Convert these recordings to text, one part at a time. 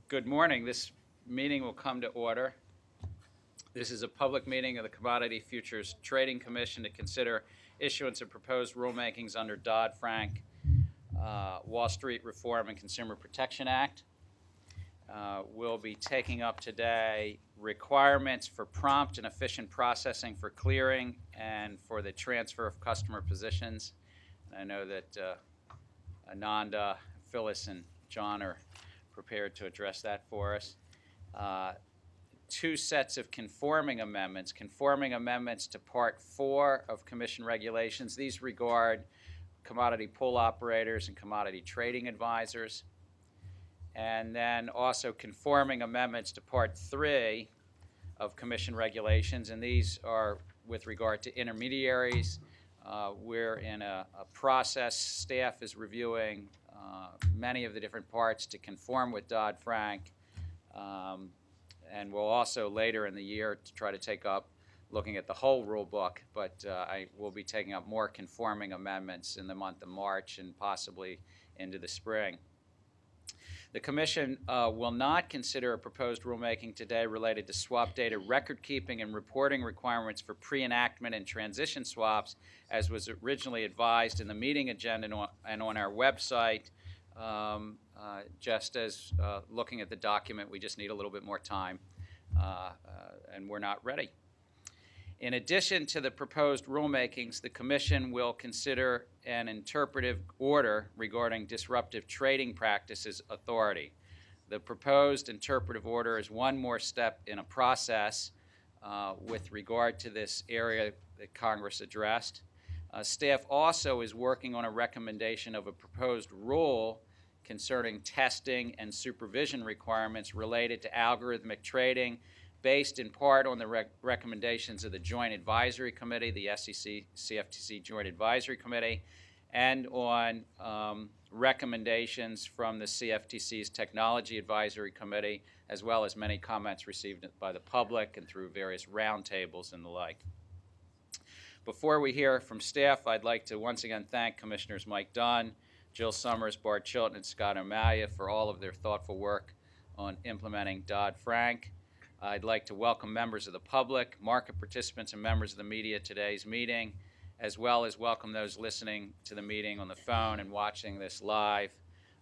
Good morning. This meeting will come to order. This is a public meeting of the Commodity Futures Trading Commission to consider issuance of proposed rulemakings under Dodd-Frank, Wall Street Reform and Consumer Protection Act. We'll be taking up today requirements for prompt and efficient processing for clearing and for the transfer of customer positions. And I know that Ananda, Phyllis, and John are prepared to address that for us. Two sets of conforming amendments to Part 4 of Commission regulations. These regard commodity pool operators and commodity trading advisors. And then also conforming amendments to Part 3 of Commission regulations, and these are with regard to intermediaries. We're in a process. Staff is reviewing many of the different parts to conform with Dodd-Frank, and we'll also later in the year to try to take up looking at the whole rule book, but I will be taking up more conforming amendments in the month of March and possibly into the spring. The Commission will not consider a proposed rulemaking today related to swap data record keeping and reporting requirements for pre-enactment and transition swaps, as was originally advised in the meeting agenda and on our website. Just as looking at the document, we just need a little bit more time, and we're not ready. In addition to the proposed rulemakings, the Commission will consider an interpretive order regarding disruptive trading practices authority. The proposed interpretive order is one more step in a process with regard to this area that Congress addressed. Staff also is working on a recommendation of a proposed rule concerning testing and supervision requirements related to algorithmic trading, based in part on the recommendations of the Joint Advisory Committee, the SEC-CFTC Joint Advisory Committee, and on recommendations from the CFTC's Technology Advisory Committee, as well as many comments received by the public and through various roundtables and the like. Before we hear from staff, I'd like to once again thank Commissioners Mike Dunn, Jill Summers, Bart Chilton, and Scott O'Malia for all of their thoughtful work on implementing Dodd-Frank. I'd like to welcome members of the public, market participants, and members of the media to today's meeting, as well as welcome those listening to the meeting on the phone and watching this live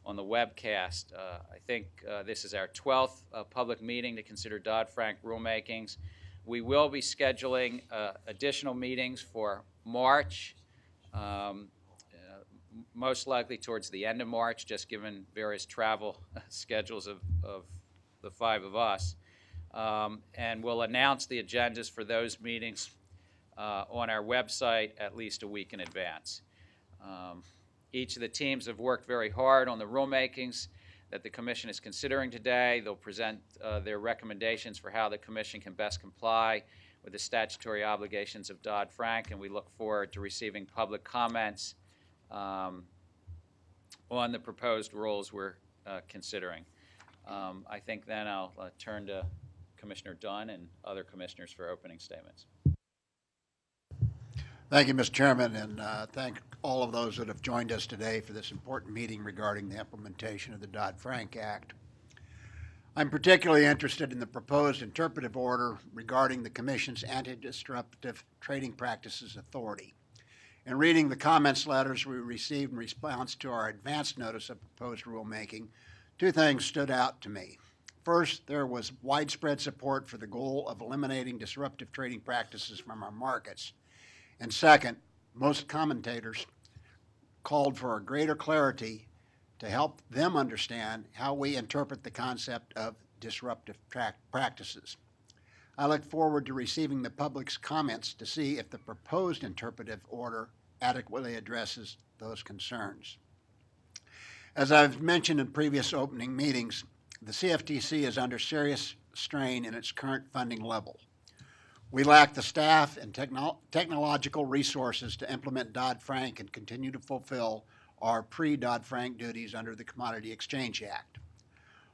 on the webcast. I think this is our 12th public meeting to consider Dodd-Frank rulemakings. We will be scheduling additional meetings for March, most likely towards the end of March, just given various travel schedules of the five of us. And we'll announce the agendas for those meetings on our website at least a week in advance. Each of the teams have worked very hard on the rulemakings that the Commission is considering today. They'll present their recommendations for how the Commission can best comply with the statutory obligations of Dodd-Frank, and we look forward to receiving public comments on the proposed rules we're considering. I think then I'll turn to Commissioner Dunn and other commissioners for opening statements. Thank you, Mr. Chairman, and thank all of those that have joined us today for this important meeting regarding the implementation of the Dodd-Frank Act. I'm particularly interested in the proposed interpretive order regarding the Commission's Anti-Disruptive Trading Practices Authority. In reading the comments letters we received in response to our advance notice of proposed rulemaking, two things stood out to me. First, there was widespread support for the goal of eliminating disruptive trading practices from our markets. And second, most commentators called for a greater clarity to help them understand how we interpret the concept of disruptive practices. I look forward to receiving the public's comments to see if the proposed interpretive order adequately addresses those concerns. As I've mentioned in previous opening meetings, the CFTC is under serious strain in its current funding level. We lack the staff and technological resources to implement Dodd-Frank and continue to fulfill our pre-Dodd-Frank duties under the Commodity Exchange Act.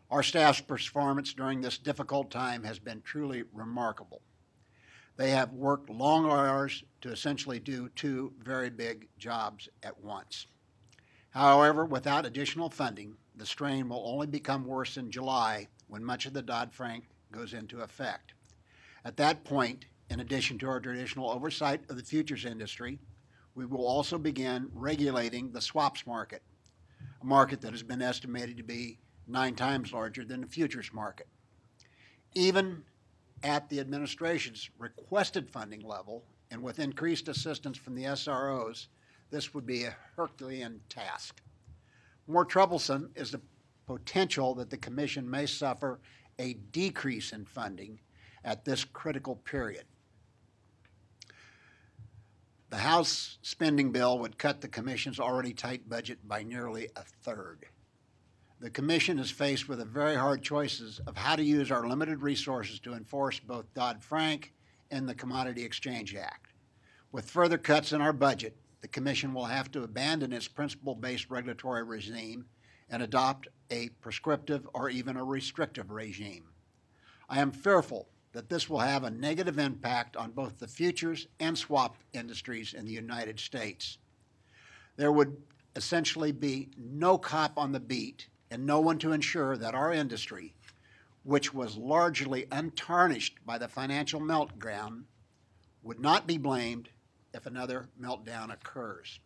Our staff's performance during this difficult time has been truly remarkable. They have worked long hours to essentially do two very big jobs at once. However, without additional funding, the strain will only become worse in July when much of the Dodd-Frank goes into effect. At that point, in addition to our traditional oversight of the futures industry, we will also begin regulating the swaps market, a market that has been estimated to be 9 times larger than the futures market. Even at the administration's requested funding level, and with increased assistance from the SROs, this would be a Herculean task. More troublesome is the potential that the Commission may suffer a decrease in funding at this critical period. The House spending bill would cut the Commission's already tight budget by nearly a third. The Commission is faced with the very hard choices of how to use our limited resources to enforce both Dodd-Frank and the Commodity Exchange Act. With further cuts in our budget, the Commission will have to abandon its principle-based regulatory regime and adopt a prescriptive or even a restrictive regime. I am fearful that this will have a negative impact on both the futures and swap industries in the United States. There would essentially be no cop on the beat and no one to ensure that our industry, which was largely untarnished by the financial meltdown, would not be blamed if another meltdown occurs.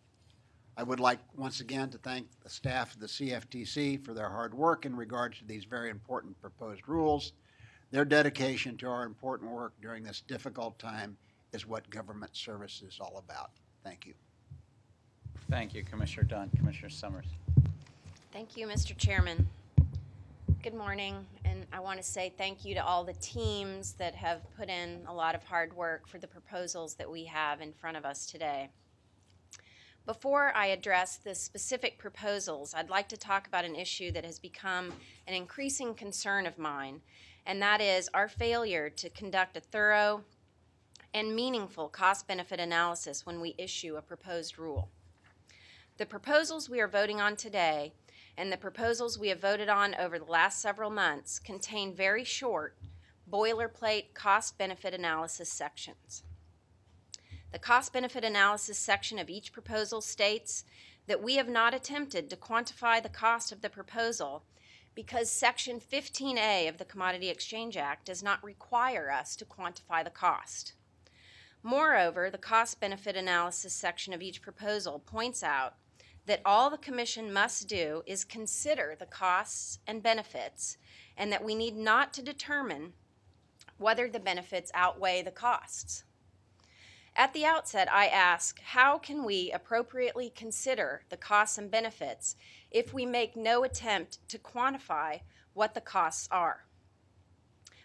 I would like once again to thank the staff of the CFTC for their hard work in regards to these very important proposed rules. Their dedication to our important work during this difficult time is what government service is all about. Thank you. Thank you, Commissioner Dunn. Commissioner Summers. Thank you, Mr. Chairman. Good morning, and I want to say thank you to all the teams that have put in a lot of hard work for the proposals that we have in front of us today. Before I address the specific proposals, I'd like to talk about an issue that has become an increasing concern of mine, and that is our failure to conduct a thorough and meaningful cost-benefit analysis when we issue a proposed rule. The proposals we are voting on today and the proposals we have voted on over the last several months contain very short, boilerplate cost-benefit analysis sections. The cost-benefit analysis section of each proposal states that we have not attempted to quantify the cost of the proposal because Section 15A of the Commodity Exchange Act does not require us to quantify the cost. Moreover, the cost-benefit analysis section of each proposal points out that all the Commission must do is consider the costs and benefits, and that we need not to determine whether the benefits outweigh the costs. At the outset, I ask, how can we appropriately consider the costs and benefits if we make no attempt to quantify what the costs are?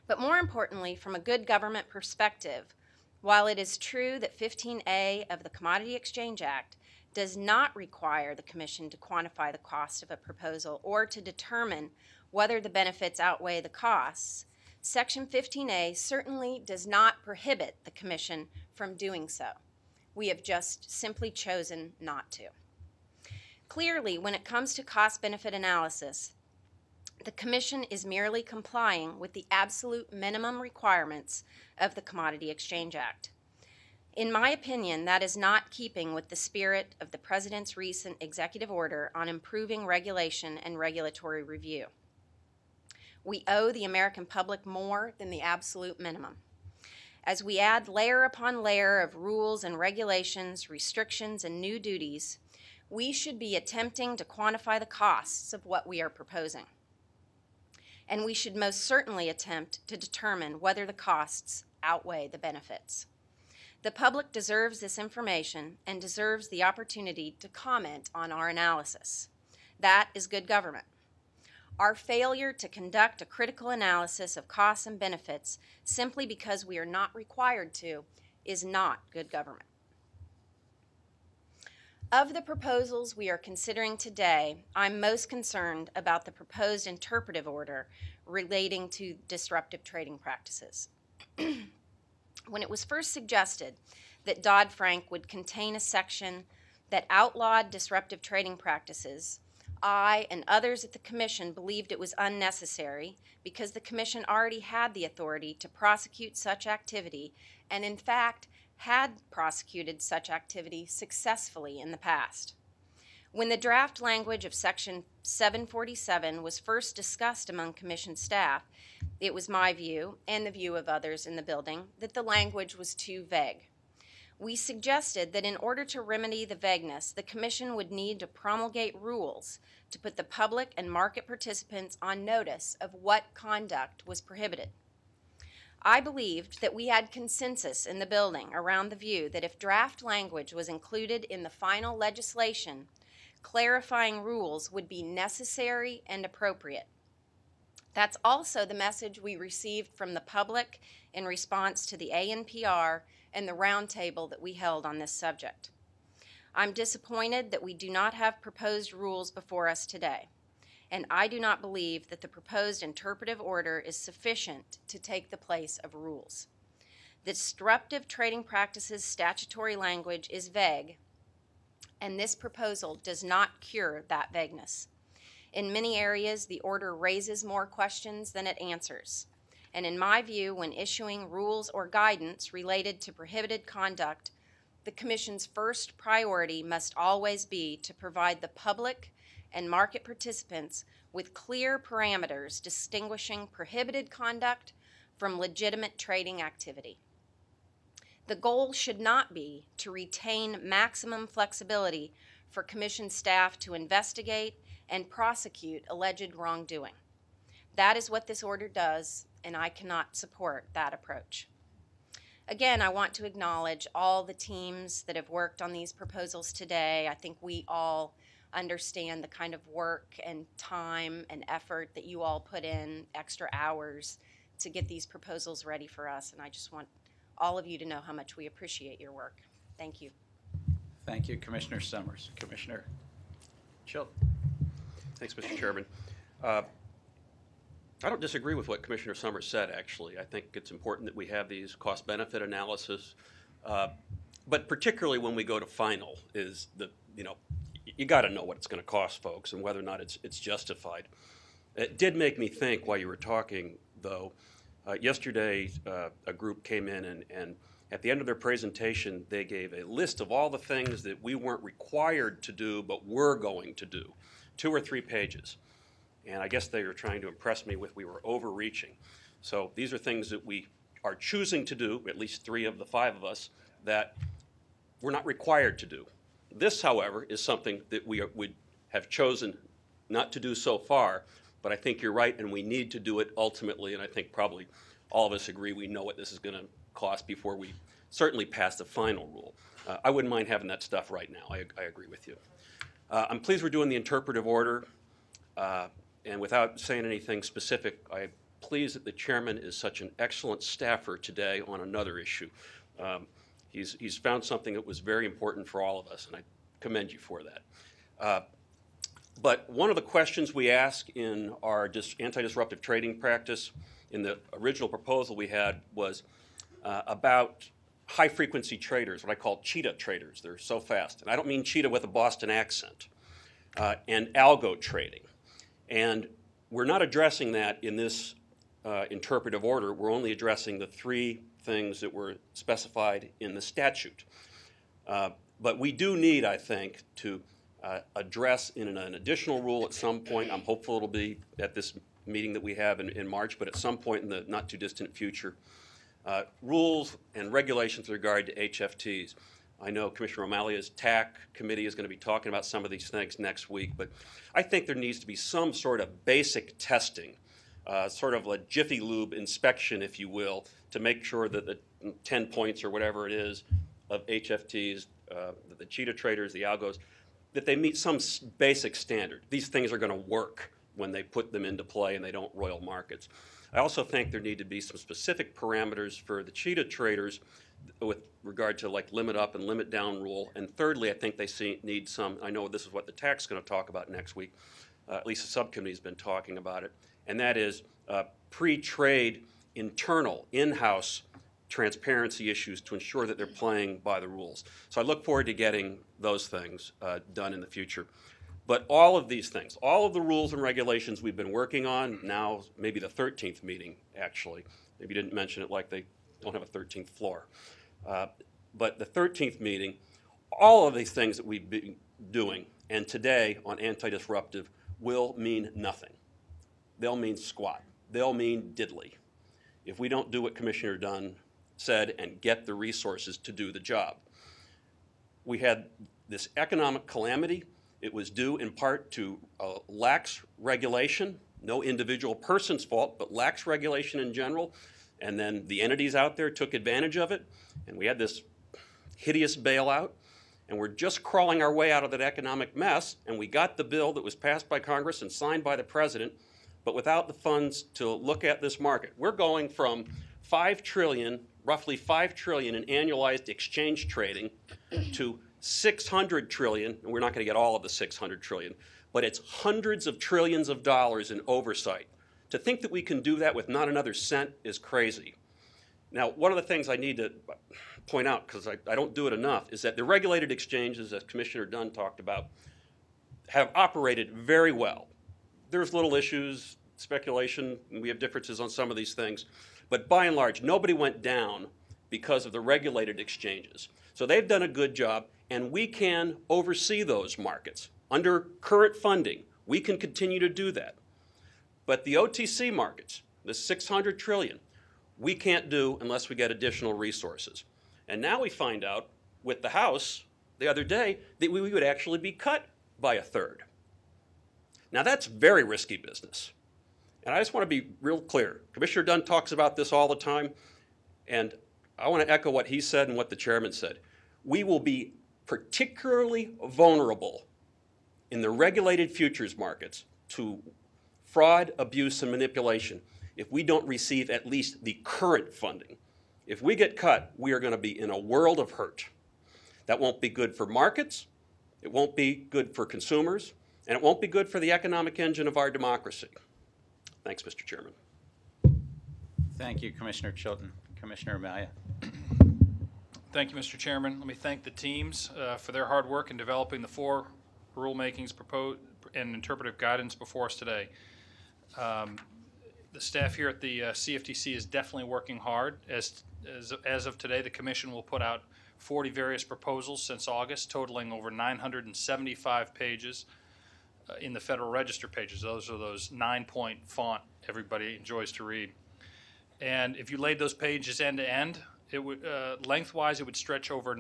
But more importantly, from a good government perspective, while it is true that 15A of the Commodity Exchange Act does not require the Commission to quantify the cost of a proposal or to determine whether the benefits outweigh the costs, Section 15A certainly does not prohibit the Commission from doing so. We have just simply chosen not to. Clearly, when it comes to cost-benefit analysis, the Commission is merely complying with the absolute minimum requirements of the Commodity Exchange Act. In my opinion, that is not keeping with the spirit of the President's recent executive order on improving regulation and regulatory review. We owe the American public more than the absolute minimum. As we add layer upon layer of rules and regulations, restrictions, and new duties, we should be attempting to quantify the costs of what we are proposing. And we should most certainly attempt to determine whether the costs outweigh the benefits. The public deserves this information and deserves the opportunity to comment on our analysis. That is good government. Our failure to conduct a critical analysis of costs and benefits simply because we are not required to is not good government. Of the proposals we are considering today, I'm most concerned about the proposed interpretive order relating to disruptive trading practices. When it was first suggested that Dodd-Frank would contain a section that outlawed disruptive trading practices, I and others at the Commission believed it was unnecessary because the Commission already had the authority to prosecute such activity and, in fact, had prosecuted such activity successfully in the past. When the draft language of Section 747 was first discussed among Commission staff, it was my view, and the view of others in the building, that the language was too vague. We suggested that in order to remedy the vagueness, the Commission would need to promulgate rules to put the public and market participants on notice of what conduct was prohibited. I believed that we had consensus in the building around the view that if draft language was included in the final legislation, clarifying rules would be necessary and appropriate. That's also the message we received from the public in response to the ANPR and the roundtable that we held on this subject. I'm disappointed that we do not have proposed rules before us today, and I do not believe that the proposed interpretive order is sufficient to take the place of rules. The disruptive trading practices statutory language is vague, and this proposal does not cure that vagueness. In many areas, the order raises more questions than it answers. And in my view, when issuing rules or guidance related to prohibited conduct, the Commission's first priority must always be to provide the public and market participants with clear parameters distinguishing prohibited conduct from legitimate trading activity. The goal should not be to retain maximum flexibility for Commission staff to investigate and prosecute alleged wrongdoing. That is what this order does, and I cannot support that approach. Again, I want to acknowledge all the teams that have worked on these proposals today. I think we all understand the kind of work and time and effort that you all put in, extra hours, to get these proposals ready for us, and I just want all of you to know how much we appreciate your work. Thank you. Thank you, Commissioner Summers. Commissioner Chilton. Thanks, Mr. Chairman. I don't disagree with what Commissioner Summers said, actually. I think it's important that we have these cost-benefit analysis, but particularly when we go to final is the, you got to know what it's going to cost folks and whether or not it's justified. It did make me think while you were talking, though. Yesterday, a group came in and at the end of their presentation, they gave a list of all the things that we weren't required to do but were going to do, 2 or 3 pages. And I guess they were trying to impress me with we were overreaching. So these are things that we are choosing to do, at least 3 of the 5 of us, that we're not required to do. This, however, is something that we would have chosen not to do so far, but I think you're right, and we need to do it ultimately, and I think probably all of us agree we know what this is going to cost before we certainly pass the final rule. I wouldn't mind having that stuff right now. I agree with you. I'm pleased we're doing the interpretive order, and without saying anything specific, I'm pleased that the chairman is such an excellent staffer today on another issue. He's found something that was very important for all of us, and I commend you for that. But one of the questions we ask in our anti-disruptive trading practice in the original proposal we had was about high-frequency traders, what I call cheetah traders. They're so fast. And I don't mean cheetah with a Boston accent. And algo trading. And we're not addressing that in this interpretive order. We're only addressing the 3 things that were specified in the statute. But we do need, I think, to address in an additional rule at some point. I'm hopeful it'll be at this meeting that we have in March, but at some point in the not too distant future, rules and regulations with regard to HFTs. I know Commissioner O'Malley's TAC committee is going to be talking about some of these things next week, but I think there needs to be some sort of basic testing, sort of a Jiffy Lube inspection, if you will, to make sure that the 10 points or whatever it is of HFTs, the cheetah traders, the algos, that they meet some basic standard. These things are going to work when they put them into play and they don't roil markets. I also think there need to be some specific parameters for the cheetah traders with regard to like limit up and limit down rule. And thirdly, I think they need some, I know this is what the TAC's going to talk about next week, at least the subcommittee has been talking about it, and that is pre-trade internal, in-house transparency issues to ensure that they're playing by the rules. So I look forward to getting those things done in the future. But all of these things, all of the rules and regulations we've been working on, now maybe the 13th meeting, actually. Maybe you didn't mention it like they don't have a 13th floor. But the 13th meeting, all of these things that we've been doing and today on anti-disruptive will mean nothing. They'll mean squat. They'll mean diddly if we don't do what Commissioner Dunn said and get the resources to do the job. We had this economic calamity. It was due in part to lax regulation, no individual person's fault, but lax regulation in general. And then the entities out there took advantage of it, and we had this hideous bailout. And we're just crawling our way out of that economic mess, and we got the bill that was passed by Congress and signed by the President, but without the funds to look at this market. We're going from $5 trillion, roughly $5 trillion in annualized exchange trading to $600 trillion, and we're not going to get all of the $600 trillion, but it's hundreds of trillions of dollars in oversight. To think that we can do that with not another cent is crazy. Now, one of the things I need to point out, because I don't do it enough, is that the regulated exchanges, as Commissioner Dunn talked about, have operated very well. There's little issues, speculation, and we have differences on some of these things, but by and large, nobody went down because of the regulated exchanges. So they've done a good job, and we can oversee those markets. Under current funding, we can continue to do that. But the OTC markets, the $600 trillion, we can't do unless we get additional resources. And now we find out with the House the other day that we would actually be cut by a third. Now that's very risky business. And I just want to be real clear. Commissioner Dunn talks about this all the time, and I want to echo what he said and what the chairman said. We will be particularly vulnerable in the regulated futures markets to fraud, abuse, and manipulation if we don't receive at least the current funding. If we get cut, we are going to be in a world of hurt. That won't be good for markets, it won't be good for consumers, and it won't be good for the economic engine of our democracy. Thanks, Mr. Chairman. Thank you, Commissioner Chilton. Commissioner Amalia. Thank you, Mr. Chairman. Let me thank the teams for their hard work in developing the 4 rulemakings proposed and interpretive guidance before us today. The staff here at the CFTC is definitely working hard. As of today, the Commission will put out 40 various proposals since August, totaling over 975 pages in the Federal Register pages. Those are those 9-point font everybody enjoys to read. And if you laid those pages end to end, it would lengthwise it would stretch over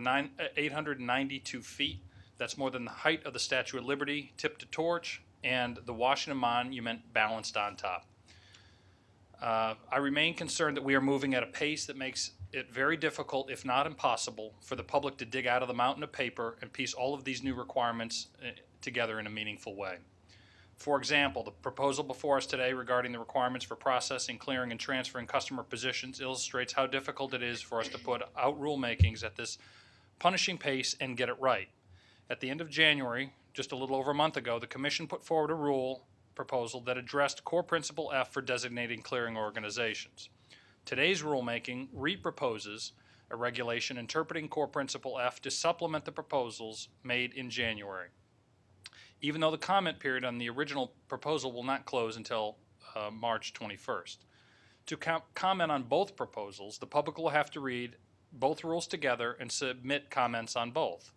892 feet. That's more than the height of the Statue of Liberty, tip to torch, and the Washington Monument balanced on top. I remain concerned that we are moving at a pace that makes it very difficult, if not impossible, for the public to dig out of the mountain of paper and piece all of these new requirements together in a meaningful way. For example, the proposal before us today regarding the requirements for processing, clearing, and transferring customer positions illustrates how difficult it is for us to put out rulemakings at this punishing pace and get it right. At the end of January, just a little over a month ago, the Commission put forward a rule proposal that addressed core principle F for designating clearing organizations. Today's rulemaking reproposes a regulation interpreting core principle F to supplement the proposals made in January, even though the comment period on the original proposal will not close until March 21st. To comment on both proposals, the public will have to read both rules together and submit comments on both.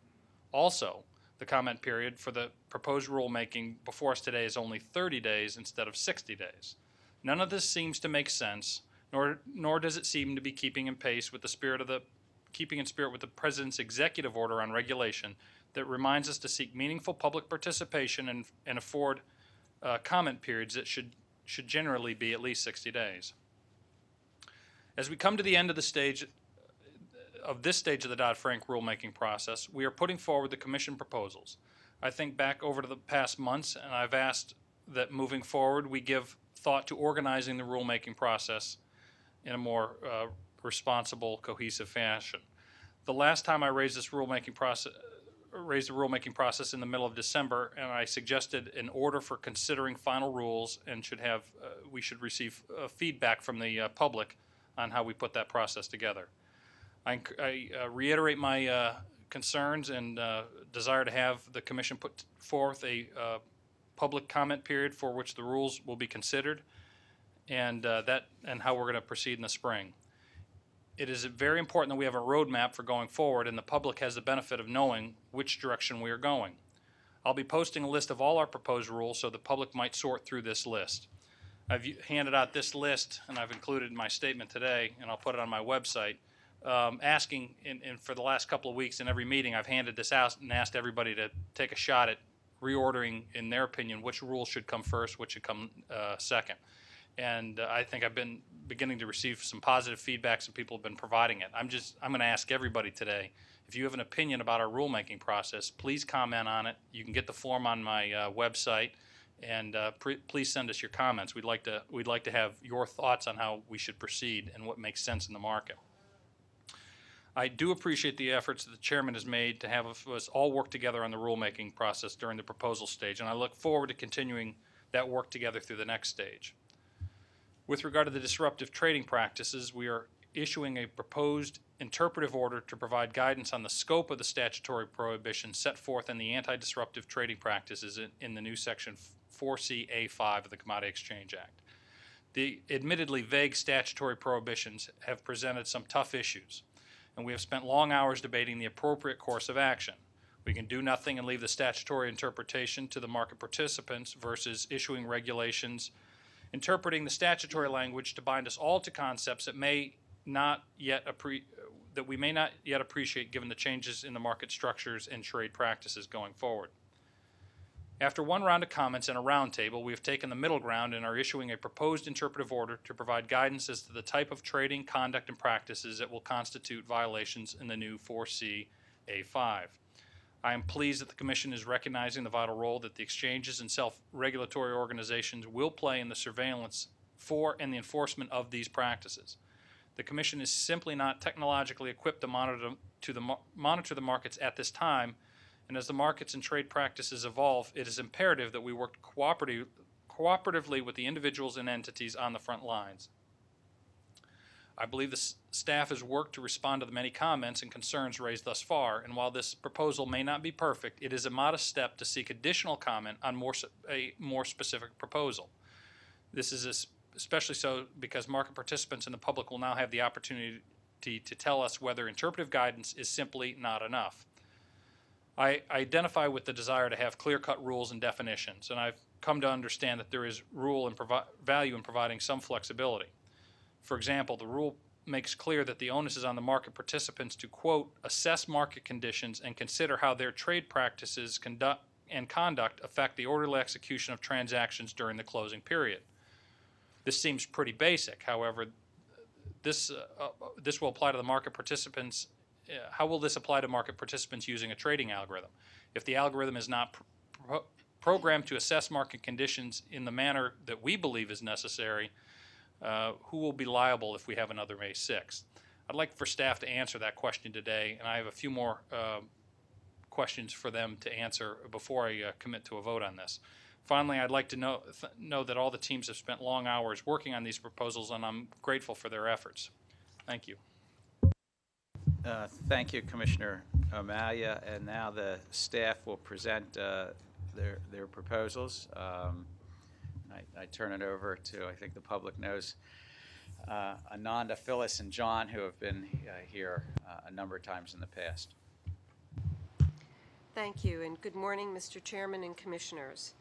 Also, the comment period for the proposed rulemaking before us today is only 30 days instead of 60 days. None of this seems to make sense, nor does it seem to be keeping in pace with the spirit with the President's executive order on regulation that reminds us to seek meaningful public participation and afford comment periods that should generally be at least 60 days. As we come to the end of this stage of the Dodd-Frank rulemaking process, we are putting forward the Commission proposals. I think back over to the past months, and I've asked that moving forward we give thought to organizing the rulemaking process in a more responsible, cohesive fashion. The last time I raised the rulemaking process in the middle of December, and I suggested an order for considering final rules and we should receive feedback from the public on how we put that process together. I reiterate my concerns and desire to have the Commission put forth a public comment period for which the rules will be considered, and how we're going to proceed in the spring. It is very important that we have a roadmap for going forward, and the public has the benefit of knowing which direction we are going. I'll be posting a list of all our proposed rules so the public might sort through this list. I've handed out this list, and I've included in my statement today, and I'll put it on my website, asking, and for the last couple of weeks in every meeting, I've handed this out and asked everybody to take a shot at reordering, in their opinion, which rules should come first, which should come second. And I think I've been beginning to receive some positive feedback, some people have been providing it. I'm going to ask everybody today, if you have an opinion about our rulemaking process, please comment on it. You can get the form on my website, and please send us your comments. We'd like to have your thoughts on how we should proceed and what makes sense in the market. I do appreciate the efforts that the chairman has made to have us all work together on the rulemaking process during the proposal stage, and I look forward to continuing that work together through the next stage. With regard to the disruptive trading practices, we are issuing a proposed interpretive order to provide guidance on the scope of the statutory prohibition set forth in the anti-disruptive trading practices in the new section 4CA5 of the Commodity Exchange Act. The admittedly vague statutory prohibitions have presented some tough issues, and we have spent long hours debating the appropriate course of action. We can do nothing and leave the statutory interpretation to the market participants versus issuing regulations interpreting the statutory language to bind us all to concepts that we may not yet appreciate given the changes in the market structures and trade practices going forward. After one round of comments and a roundtable, we have taken the middle ground and are issuing a proposed interpretive order to provide guidance as to the type of trading, conduct, and practices that will constitute violations in the new 4CA5. I am pleased that the Commission is recognizing the vital role that the exchanges and self-regulatory organizations will play in the surveillance for and the enforcement of these practices. The Commission is simply not technologically equipped to monitor the markets at this time, and as the markets and trade practices evolve, it is imperative that we work cooperatively with the individuals and entities on the front lines. I believe the staff has worked to respond to the many comments and concerns raised thus far, and while this proposal may not be perfect, it is a modest step to seek additional comment on a more specific proposal. This is especially so because market participants and the public will now have the opportunity to tell us whether interpretive guidance is simply not enough. I identify with the desire to have clear-cut rules and definitions, and I've come to understand that there is value in providing some flexibility. For example, the rule makes clear that the onus is on the market participants to, quote, assess market conditions and consider how their trade practices and conduct affect the orderly execution of transactions during the closing period. This seems pretty basic. However, this will apply to the market participants. How will this apply to market participants using a trading algorithm? If the algorithm is not programmed to assess market conditions in the manner that we believe is necessary, who will be liable if we have another May 6th? I'd like for staff to answer that question today, and I have a few more questions for them to answer before I commit to a vote on this. Finally, I'd like to know that all the teams have spent long hours working on these proposals, and I'm grateful for their efforts. Thank you. Thank you, Commissioner Amalia. And now the staff will present their proposals. I turn it over to, I think the public knows, Ananda, Phyllis, and John, who have been here a number of times in the past. Thank you, and good morning, Mr. Chairman and Commissioners.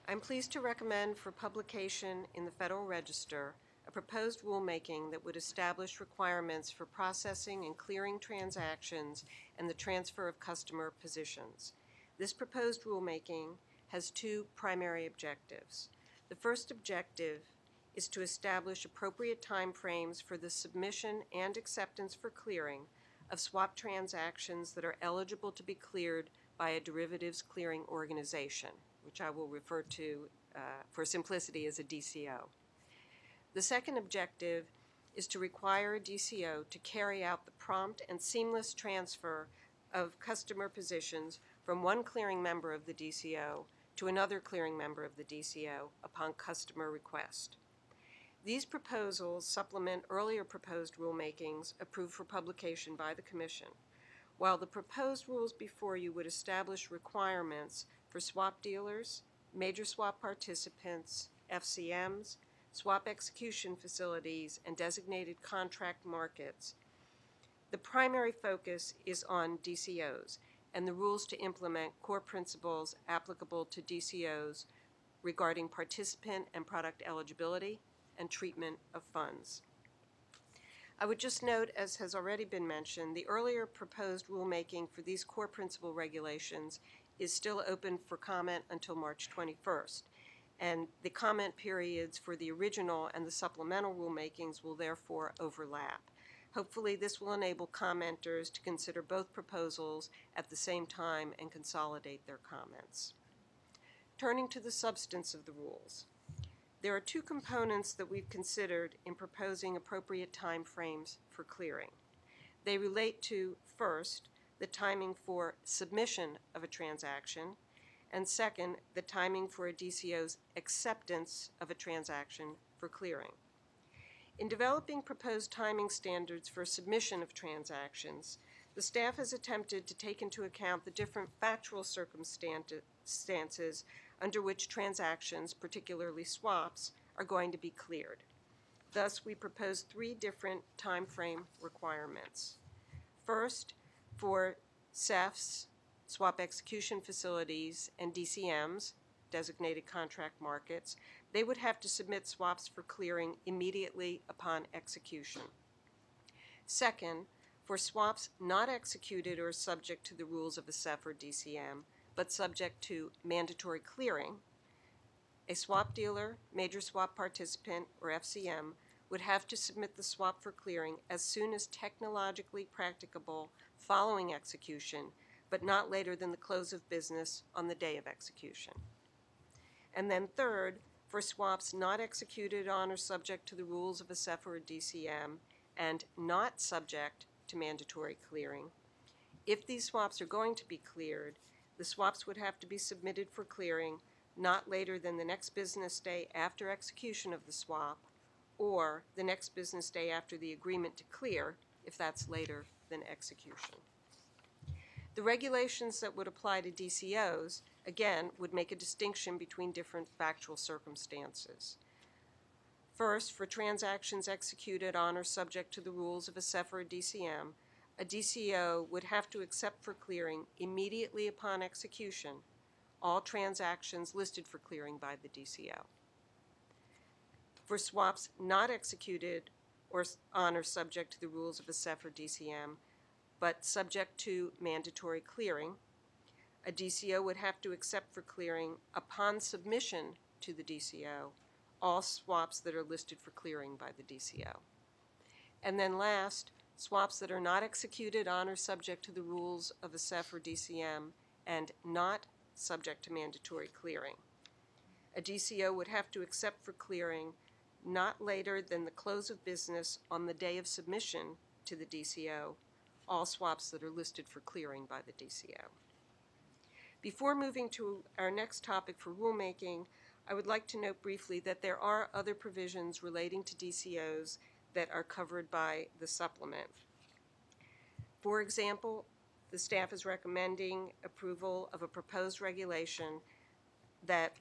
I'm pleased to recommend for publication in the Federal Register a proposed rulemaking that would establish requirements for processing and clearing transactions and the transfer of customer positions. This proposed rulemaking has two primary objectives. The first objective is to establish appropriate timeframes for the submission and acceptance for clearing of swap transactions that are eligible to be cleared by a derivatives clearing organization, which I will refer to for simplicity as a DCO. The second objective is to require a DCO to carry out the prompt and seamless transfer of customer positions from one clearing member of the DCO to another clearing member of the DCO upon customer request. These proposals supplement earlier proposed rulemakings approved for publication by the Commission. While the proposed rules before you would establish requirements for swap dealers, major swap participants, FCMs, swap execution facilities, and designated contract markets, the primary focus is on DCOs, and the rules to implement core principles applicable to DCOs regarding participant and product eligibility and treatment of funds. I would just note, as has already been mentioned, the earlier proposed rulemaking for these core principle regulations is still open for comment until March 21st, and the comment periods for the original and the supplemental rulemakings will therefore overlap. Hopefully, this will enable commenters to consider both proposals at the same time and consolidate their comments. Turning to the substance of the rules. There are two components that we've considered in proposing appropriate time frames for clearing. They relate to, first, the timing for submission of a transaction, and second, the timing for a DCO's acceptance of a transaction for clearing. In developing proposed timing standards for submission of transactions, the staff has attempted to take into account the different factual circumstances under which transactions, particularly swaps, are going to be cleared. Thus, we propose three different time frame requirements. First, for CEFs, swap execution facilities, and DCMs, designated contract markets, they would have to submit swaps for clearing immediately upon execution. Second, for swaps not executed or subject to the rules of a CEF or DCM, but subject to mandatory clearing, a swap dealer, major swap participant, or FCM would have to submit the swap for clearing as soon as technologically practicable following execution, but not later than the close of business on the day of execution. And then third, for swaps not executed on or subject to the rules of a CEF or a DCM and not subject to mandatory clearing, if these swaps are going to be cleared, the swaps would have to be submitted for clearing not later than the next business day after execution of the swap or the next business day after the agreement to clear, if that's later than execution. The regulations that would apply to DCOs, again, would make a distinction between different factual circumstances. First, for transactions executed on or subject to the rules of a CEF or a DCO would have to accept for clearing immediately upon execution all transactions listed for clearing by the DCO. For swaps not executed on or subject to the rules of a CEF or DCM, but subject to mandatory clearing, a DCO would have to accept for clearing upon submission to the DCO all swaps that are listed for clearing by the DCO. And then last, swaps that are not executed on or subject to the rules of a CEF or DCM and not subject to mandatory clearing. A DCO would have to accept for clearing not later than the close of business on the day of submission to the DCO all swaps that are listed for clearing by the DCO. Before moving to our next topic for rulemaking, I would like to note briefly that there are other provisions relating to DCOs that are covered by the supplement. For example, the staff is recommending approval of a proposed regulation that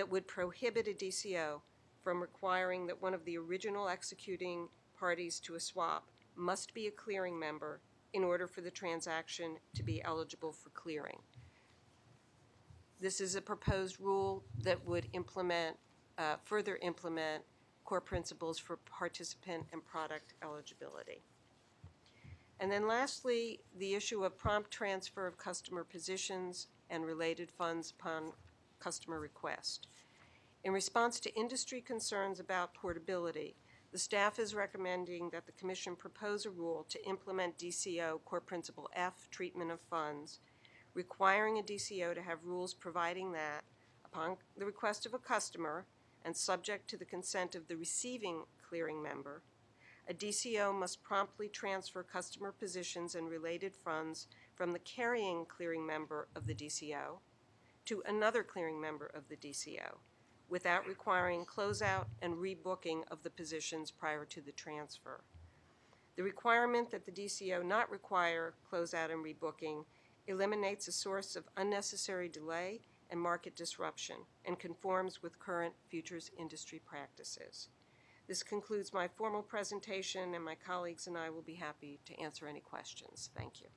would prohibit a DCO from requiring that one of the original executing parties to a swap must be a clearing member in order for the transaction to be eligible for clearing. This is a proposed rule that would further implement core principles for participant and product eligibility. And then lastly, the issue of prompt transfer of customer positions and related funds upon customer request. In response to industry concerns about portability, the staff is recommending that the Commission propose a rule to implement DCO Core Principle F, treatment of funds, requiring a DCO to have rules providing that, upon the request of a customer and subject to the consent of the receiving clearing member, a DCO must promptly transfer customer positions and related funds from the carrying clearing member of the DCO to another clearing member of the DCO, without requiring closeout and rebooking of the positions prior to the transfer. The requirement that the DCO not require closeout and rebooking eliminates a source of unnecessary delay and market disruption and conforms with current futures industry practices. This concludes my formal presentation, and my colleagues and I will be happy to answer any questions. Thank you.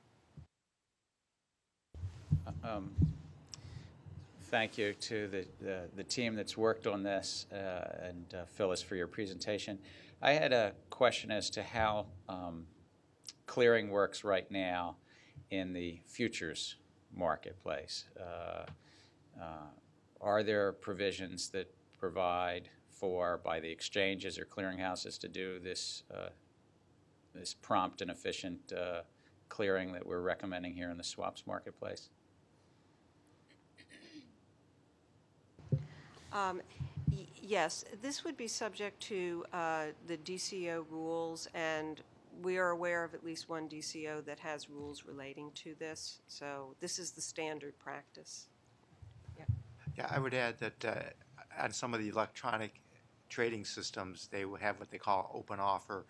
Thank you to the team that's worked on this, and Phyllis for your presentation. I had a question as to how clearing works right now in the futures marketplace. Are there provisions that provide for, by the exchanges or clearinghouses, to do this this prompt and efficient clearing that we're recommending here in the swaps marketplace? Yes, this would be subject to the DCO rules, and we are aware of at least one DCO that has rules relating to this. So this is the standard practice. Yeah, I would add that on some of the electronic trading systems, they would have what they call open offer,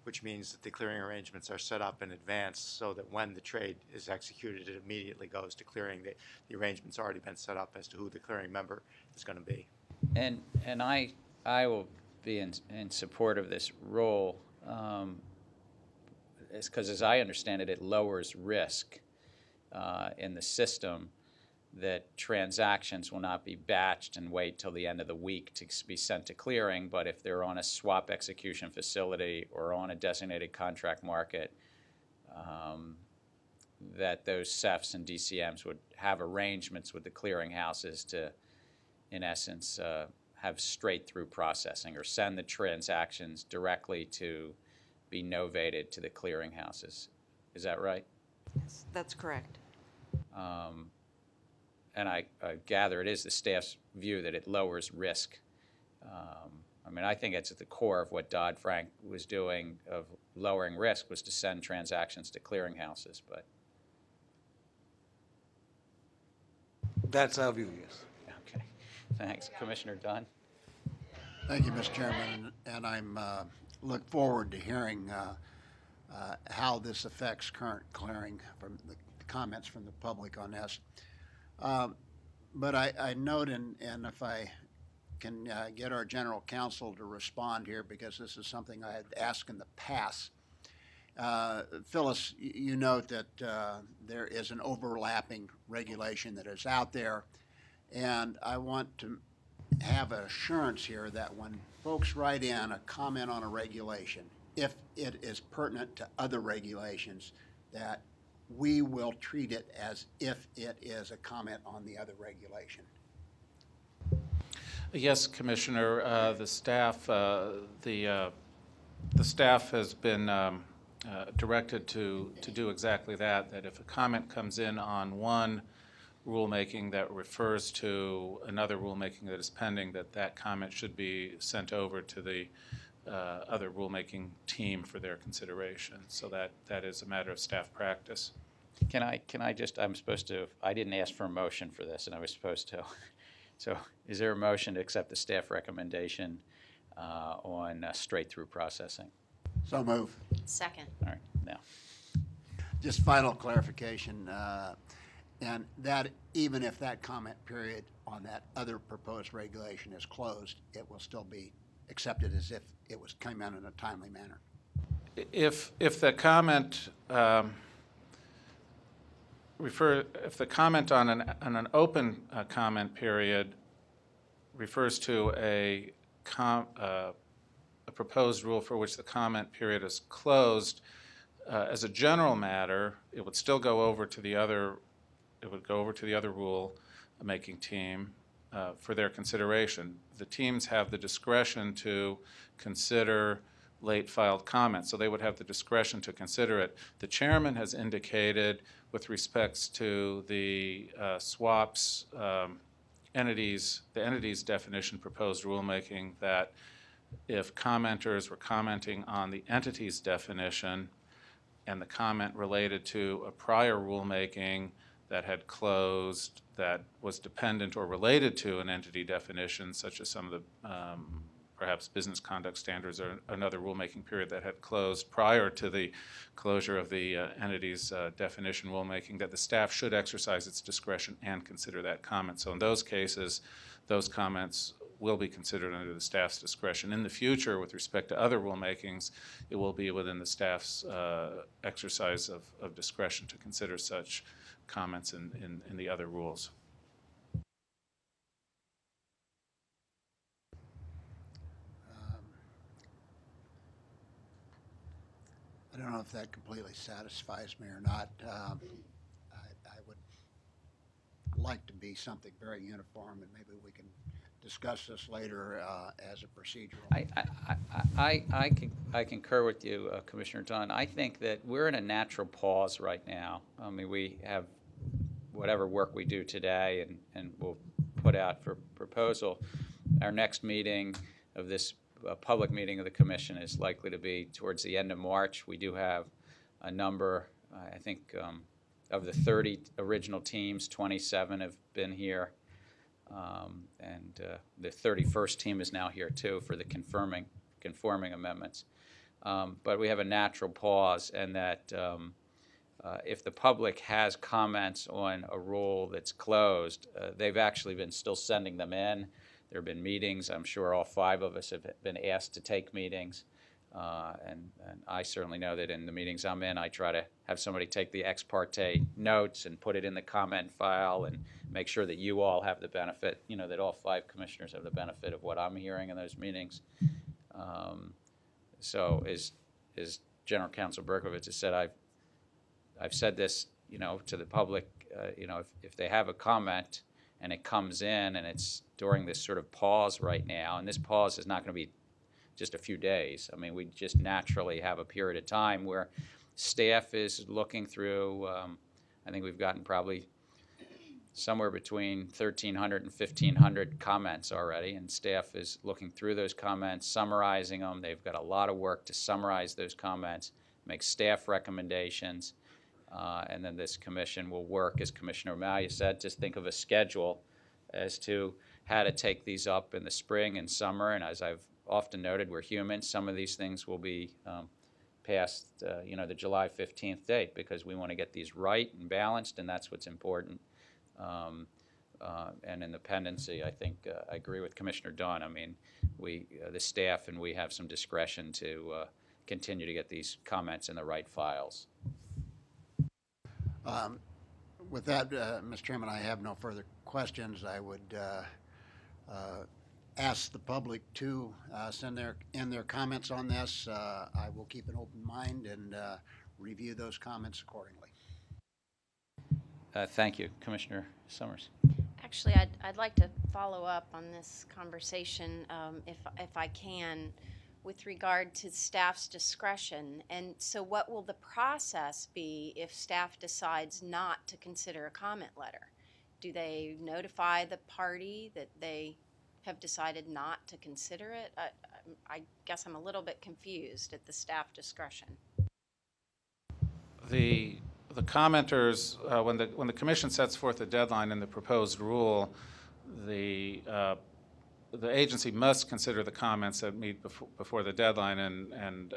which means that the clearing arrangements are set up in advance so that when the trade is executed, it immediately goes to clearing. The arrangement's already been set up as to who the clearing member is going to be. And I will be in support of this rule, because as I understand it, it lowers risk in the system that transactions will not be batched and wait till the end of the week to be sent to clearing, but if they're on a swap execution facility or on a designated contract market, that those CEFs and DCMs would have arrangements with the clearing houses to, in essence, have straight-through processing or send the transactions directly to be novated to the clearing houses. Is that right? Yes, that's correct. And I gather it is the staff's view that it lowers risk. I mean, I think it's at the core of what Dodd-Frank was doing of lowering risk, was to send transactions to clearinghouses. But that's our view, yes. okay, thanks, Commissioner Dunn. Thank you, Mr. Chairman, and I'm look forward to hearing how this affects current clearing from the comments from the public on this. But I note, and if I can get our general counsel to respond here, because this is something I had asked in the past. Phyllis, you note that there is an overlapping regulation that is out there, and I want to have assurance here that when folks write in a comment on a regulation, if it is pertinent to other regulations, that we will treat it as if it is a comment on the other regulation. Yes, Commissioner. The staff has been directed to do exactly that. That if a comment comes in on one rulemaking that refers to another rulemaking that is pending, that comment should be sent over to the other rulemaking team for their consideration. So that is a matter of staff practice. Can I just, I'm supposed to, I didn't ask for a motion for this, and I was supposed to. So is there a motion to accept the staff recommendation on straight-through processing? So move. Second. All right, now. Just final clarification, and that even if that comment period on that other proposed regulation is closed, it will still be accepted as if it came in a timely manner. If the comment if the comment on an open comment period refers to a proposed rule for which the comment period is closed, as a general matter, it would still go over to the other. It would go over to the other rule-making team for their consideration. The teams have the discretion to consider late filed comments, so they would have the discretion to consider it. The chairman has indicated, with respects to the swaps entities, the entities definition proposed rulemaking, that if commenters were commenting on the entity's definition and the comment related to a prior rulemaking that had closed that was dependent or related to an entity definition, such as some of the perhaps business conduct standards or another rulemaking period that had closed prior to the closure of the entity's definition rulemaking, that the staff should exercise its discretion and consider that comment. So in those cases, those comments will be considered under the staff's discretion. In the future, with respect to other rulemakings, it will be within the staff's exercise of discretion to consider such comments in the other rules. I don't know if that completely satisfies me or not. I would like to be something very uniform, and maybe we can discuss this later as a procedural. I concur with you, Commissioner Dunn. I think that we're in a natural pause right now. I mean, we have whatever work we do today, and we'll put out for proposal. Our next meeting of this public meeting of the Commission is likely to be towards the end of March. We do have a number, I think, of the 30 original teams, 27 have been here. And the 31st team is now here too for the conforming amendments. But we have a natural pause, and that if the public has comments on a rule that's closed, they've actually been still sending them in. There have been meetings. I'm sure all 5 of us have been asked to take meetings. And I certainly know that in the meetings I'm in, I try to have somebody take the ex parte notes and put it in the comment file and make sure that you all have the benefit, you know, that all 5 commissioners have the benefit of what I'm hearing in those meetings. So as General Counsel Berkovich has said, I've said this, you know, to the public, you know, if they have a comment and it comes in and it's during this sort of pause right now, and this pause is not going to be just a few days. I mean, we just naturally have a period of time where staff is looking through, I think we've gotten probably somewhere between 1,300 and 1,500 comments already, and staff is looking through those comments, summarizing them. They've got a lot of work to summarize those comments, make staff recommendations, and then this commission will work, as Commissioner O'Malley said, just think of a schedule as to how to take these up in the spring and summer. And as I've often noted, we're human. Some of these things will be past, you know, the July 15th date, because we want to get these right and balanced, and that's what's important. And in the pendency, I think I agree with Commissioner Dunn. I mean, the staff and we have some discretion to continue to get these comments in the right files. With that, Mr. Chairman, I have no further questions. I would ask the public to send in their comments on this. I will keep an open mind and review those comments accordingly. Thank you, Commissioner Summers. Actually, I'd like to follow up on this conversation, if I can, with regard to staff's discretion. And so what will the process be if staff decides not to consider a comment letter? Do they notify the party that they have decided not to consider it? I guess I'm a little bit confused at the staff discretion. The commenters, when the commission sets forth a deadline in the proposed rule, the agency must consider the comments that meet before the deadline, and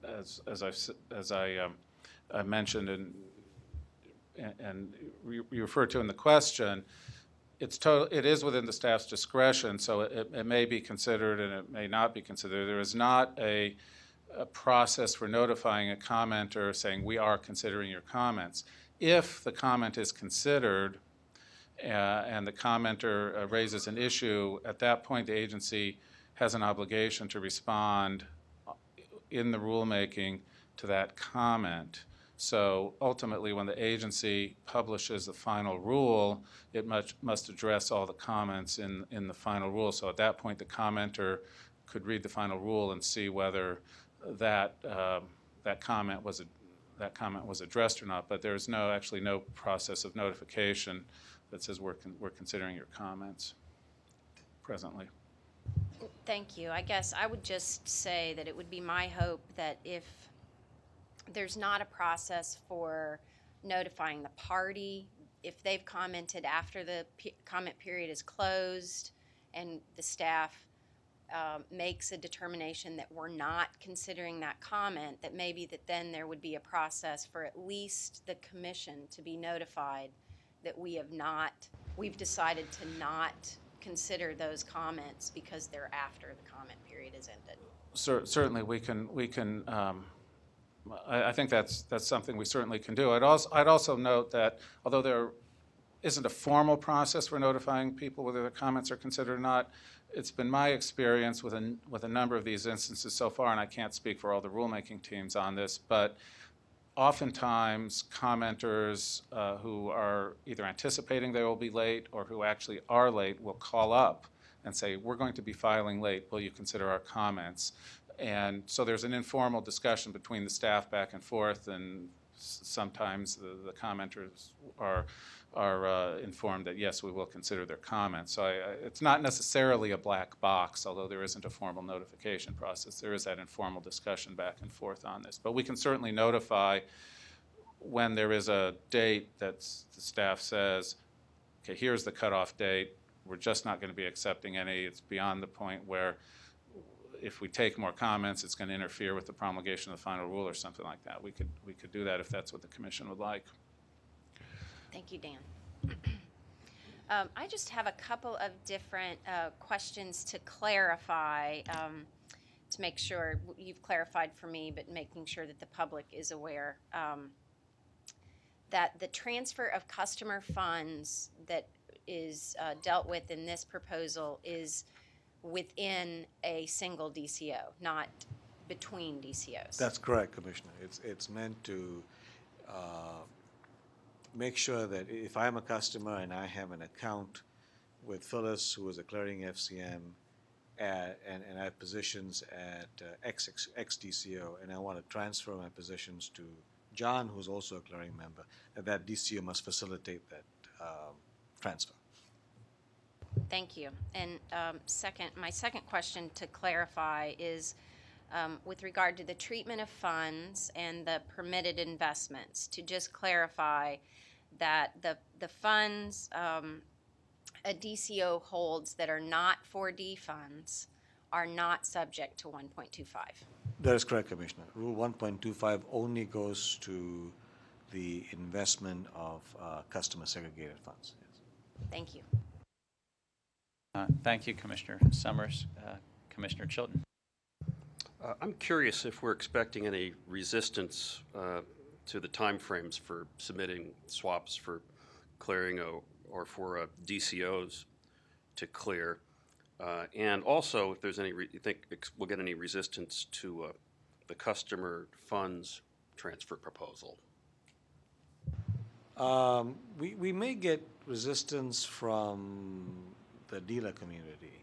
as I mentioned and you referred to in the question, it is within the staff's discretion, so it may be considered and it may not be considered. There is not a process for notifying a commenter saying we are considering your comments. If the comment is considered and the commenter raises an issue, at that point the agency has an obligation to respond in the rulemaking to that comment. So ultimately, when the agency publishes the final rule, it must address all the comments in the final rule. So at that point, the commenter could read the final rule and see whether that comment was addressed or not. But there's actually no process of notification that says we're considering your comments presently. Thank you. I guess I would just say that it would be my hope that if there's not a process for notifying the party, if they've commented after the comment period is closed and the staff makes a determination that we're not considering that comment, that maybe then there would be a process for at least the commission to be notified that we've decided to not consider those comments because they're after the comment period is ended. Certainly, I think that's something we certainly can do. I'd also note that although there isn't a formal process for notifying people whether their comments are considered or not, it's been my experience with a number of these instances so far, and I can't speak for all the rulemaking teams on this, but oftentimes commenters who are either anticipating they will be late or who actually are late will call up and say, we're going to be filing late, will you consider our comments? And so there's an informal discussion between the staff back and forth, and sometimes the commenters are informed that, yes, we will consider their comments. So it's not necessarily a black box, although there isn't a formal notification process. There is that informal discussion back and forth on this. But we can certainly notify when there is a date that the staff says, okay, here's the cutoff date. We're just not going to be accepting any. It's beyond the point where if we take more comments, it's going to interfere with the promulgation of the final rule or something like that. We could do that if that's what the commission would like. Thank you, Dan. I just have a couple of different questions to clarify, to make sure you've clarified for me, but making sure that the public is aware that the transfer of customer funds that is dealt with in this proposal is within a single DCO, not between DCOs. That's correct, Commissioner. It's meant to make sure that if I'm a customer and I have an account with Phyllis, who is a clearing FCM, and I have positions at X DCO, and I want to transfer my positions to John, who's also a clearing member, that DCO must facilitate that transfer. Thank you. And my second question to clarify is with regard to the treatment of funds and the permitted investments, to just clarify that the funds a DCO holds that are not 4D funds are not subject to 1.25. That is correct, Commissioner. Rule 1.25 only goes to the investment of customer segregated funds. Yes. Thank you. Thank you, Commissioner Summers. Commissioner Chilton. I'm curious if we're expecting any resistance to the timeframes for submitting swaps for clearing or for DCOs to clear, and also if there's any you think we'll get any resistance to the customer funds transfer proposal. We may get resistance from the dealer community.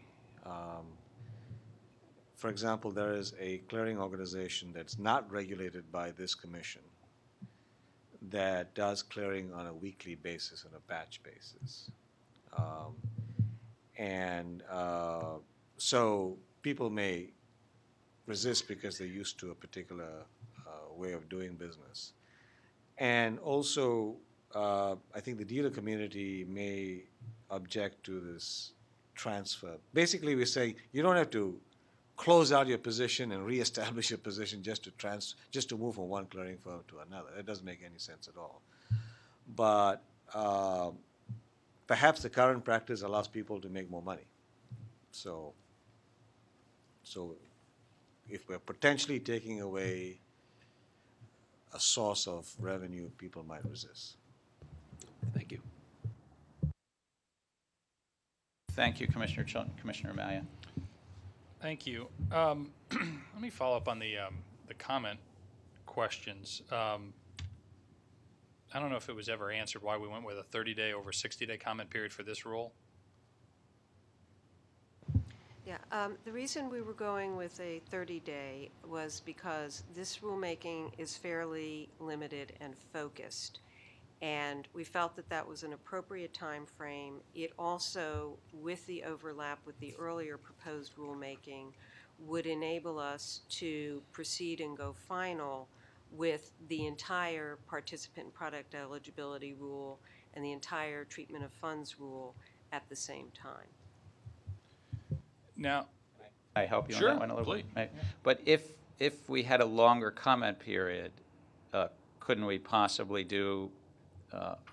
For example, there is a clearing organization that's not regulated by this commission that does clearing on a weekly basis, on a batch basis. So people may resist because they're used to a particular way of doing business. And also, I think the dealer community may object to this transfer. Basically, we're saying you don't have to close out your position and reestablish your position just to move from one clearing firm to another. That doesn't make any sense at all. But perhaps the current practice allows people to make more money. So if we're potentially taking away a source of revenue, people might resist. Thank you. Thank you, Commissioner Chilton. Commissioner Amalia. Thank you. Let me follow up on the comment questions. I don't know if it was ever answered why we went with a 30-day over 60-day comment period for this rule. Yeah, the reason we were going with a 30-day was because this rulemaking is fairly limited and focused. And we felt that that was an appropriate time frame. It also, with the overlap with the earlier proposed rulemaking, would enable us to proceed and go final with the entire participant product eligibility rule and the entire treatment of funds rule at the same time. Now, I help you Sure, on that one a little please. bit. But if we had a longer comment period, couldn't we possibly do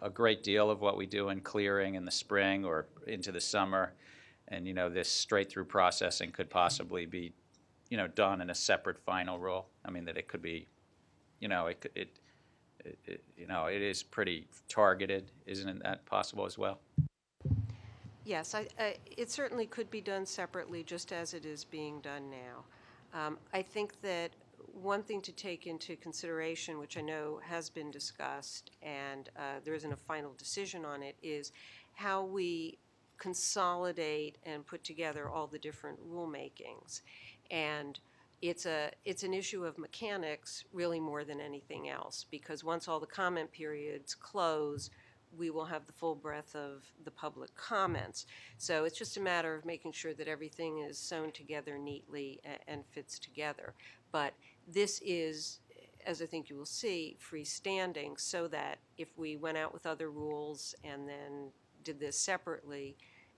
a great deal of what we do in clearing in the spring or into the summer, and, you know, this straight-through processing could possibly be, you know, done in a separate final rule. I mean, that it could be, you know, you know, it is pretty targeted. Isn't that possible as well? Yes, it certainly could be done separately, just as it is being done now. I think that one thing to take into consideration, which I know has been discussed, and there isn't a final decision on it, is how we consolidate and put together all the different rulemakings. And it's an issue of mechanics really more than anything else, because once all the comment periods close, we will have the full breadth of the public comments. So it's just a matter of making sure that everything is sewn together neatly and fits together. But this is, as I think you will see, freestanding, so that if we went out with other rules and then did this separately,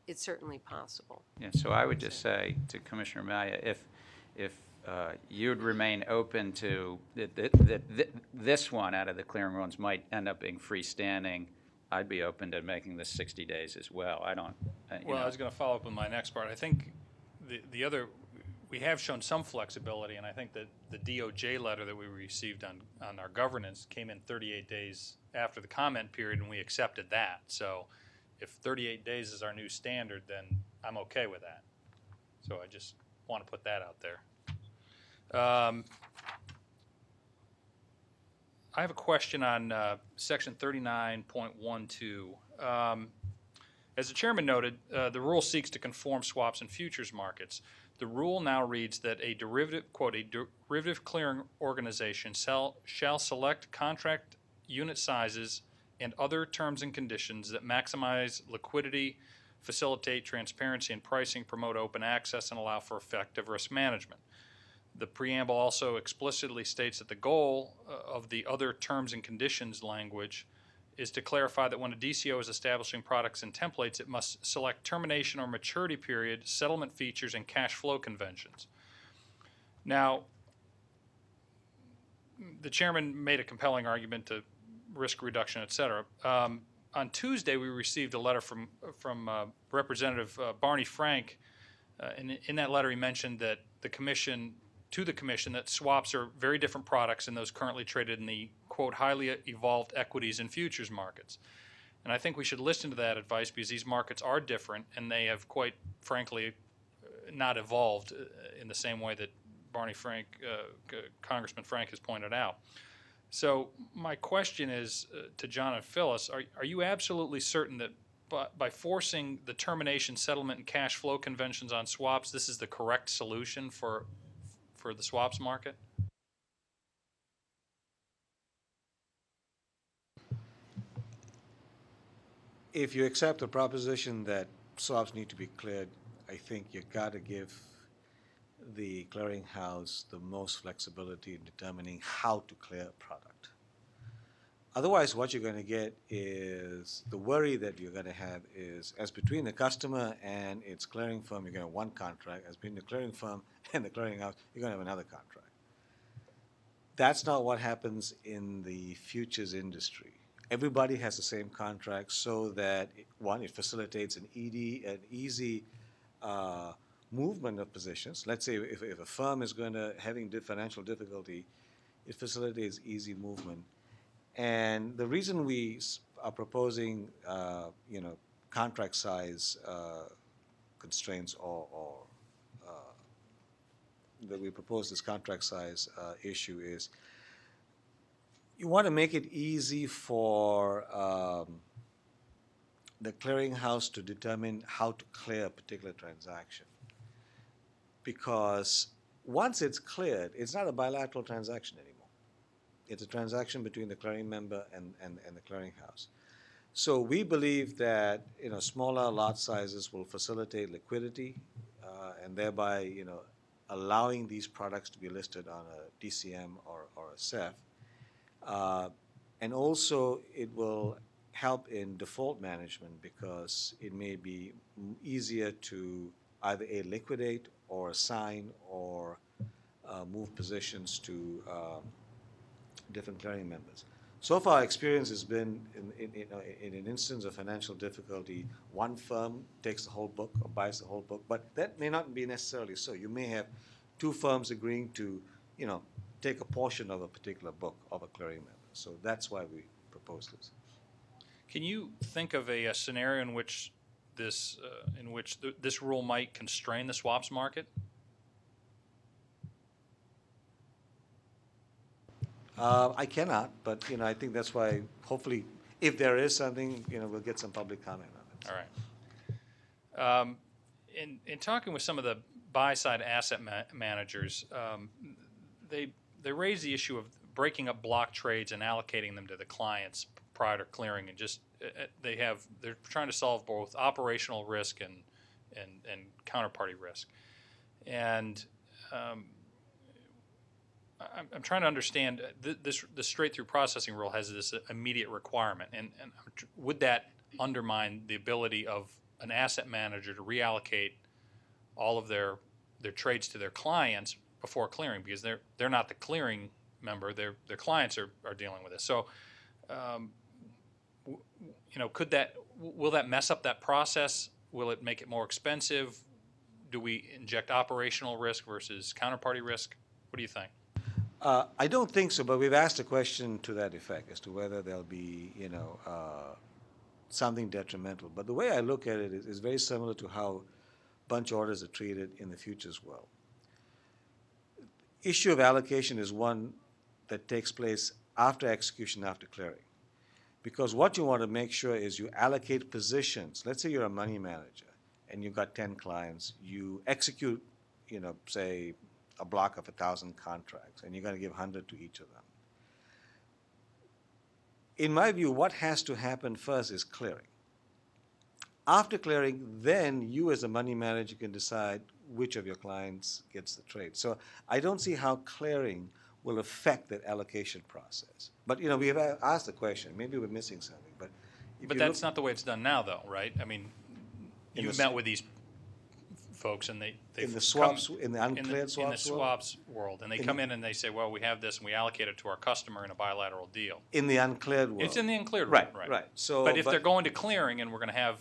it's certainly possible. Yeah, so I would just say to Commissioner Malia, if you'd remain open to this one out of the clearing rules might end up being freestanding, I'd be open to making this 60 days as well. I don't, you Well, know. I was going to follow up with my next part. I think the other, we have shown some flexibility, and I think that the DOJ letter that we received on our governance came in 38 days after the comment period, and we accepted that. So if 38 days is our new standard, then I'm okay with that. So I just want to put that out there. I have a question on section 39.12. As the chairman noted, the rule seeks to conform swaps and futures markets. The rule now reads that a derivative, quote, a derivative clearing organization shall select contract unit sizes and other terms and conditions that maximize liquidity, facilitate transparency in pricing, promote open access, and allow for effective risk management. The preamble also explicitly states that the goal of the other terms and conditions language is to clarify that when a DCO is establishing products and templates, it must select termination or maturity period, settlement features, and cash flow conventions. Now, the chairman made a compelling argument to risk reduction, et cetera. On Tuesday, we received a letter from Representative Barney Frank. And in that letter, he mentioned that the commission that swaps are very different products than those currently traded in the, quote, highly evolved equities and futures markets. And I think we should listen to that advice, because these markets are different, and they have, quite frankly, not evolved in the same way that Congressman Frank has pointed out. So my question is to John and Phyllis, are you absolutely certain that by forcing the termination, settlement, and cash flow conventions on swaps, this is the correct solution for the swaps market? If you accept the proposition that swaps need to be cleared, I think you've got to give the clearinghouse the most flexibility in determining how to clear a product. Otherwise, what you're going to get is the worry that you're going to have is, as between the customer and its clearing firm, you're going to have one contract. As between the clearing firm and the clearinghouse, you're going to have another contract. That's not what happens in the futures industry. Everybody has the same contract, so that, one, it facilitates an easy movement of positions. Let's say if a firm is having financial difficulty, it facilitates easy movement. And the reason we are proposing, contract size constraints, or that we propose this contract size issue, is you want to make it easy for the clearinghouse to determine how to clear a particular transaction. Because once it's cleared, it's not a bilateral transaction anymore. It's a transaction between the clearing member and the clearinghouse. So we believe that smaller lot sizes will facilitate liquidity, and thereby allowing these products to be listed on a DCM or a CEF. And also it will help in default management, because it may be easier to either liquidate or assign or move positions to different clearing members. So far, our experience has been in an instance of financial difficulty, one firm takes the whole book or buys the whole book, but that may not be necessarily so. You may have two firms agreeing to, take a portion of a particular book of a clearing member. So that's why we propose this. Can you think of a scenario in which this rule might constrain the swaps market? I cannot, but I think that's why. Hopefully, if there is something, we'll get some public comment on it. All right. In talking with some of the buy-side asset managers, they raise the issue of breaking up block trades and allocating them to the clients prior to clearing, and just they're trying to solve both operational risk and counterparty risk, and I'm trying to understand the straight-through processing rule has this immediate requirement, and would that undermine the ability of an asset manager to reallocate all of their trades to their clients before clearing, because they're not the clearing member, their clients are dealing with this. So, will that mess up that process? Will it make it more expensive? Do we inject operational risk versus counterparty risk? What do you think? I don't think so, but we've asked a question to that effect as to whether there'll be, something detrimental. But the way I look at it is very similar to how bunch orders are treated in the futures world. Issue of allocation is one that takes place after execution, after clearing. Because what you want to make sure is you allocate positions. Let's say you're a money manager and you've got 10 clients. You execute, say, a block of 1,000 contracts, and you're going to give 100 to each of them. In my view, what has to happen first is clearing. After clearing, then you as a money manager can decide which of your clients gets the trade. So I don't see how clearing will affect that allocation process. But, we have asked the question. Maybe we're missing something. But that's not the way it's done now, though, right? I mean, you've met with these folks, and they in the swaps, in the uncleared swaps, in the swaps world, and they come in and they say, well, we have this, and we allocate it to our customer in a bilateral deal. In the uncleared world. It's in the uncleared world, right? Right. So, but if they're going to clearing, and we're going to have,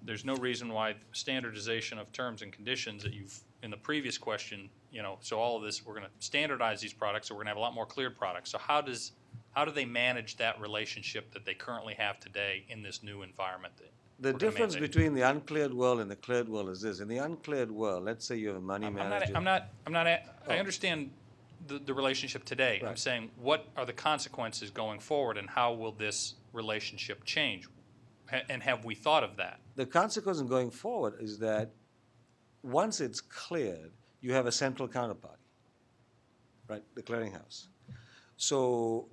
there's no reason why standardization of terms and conditions that you've in the previous question, so all of this, we're going to standardize these products, so we're going to have a lot more cleared products. So how do they manage that relationship that they currently have today in this new environment? The difference between the uncleared world and the cleared world is this. In the uncleared world, let's say you have a money manager. I understand the relationship today. Right. I'm saying, what are the consequences going forward, and how will this relationship change? And have we thought of that? The consequence in going forward is that once it's cleared, you have a central counterparty, right? The clearinghouse. So,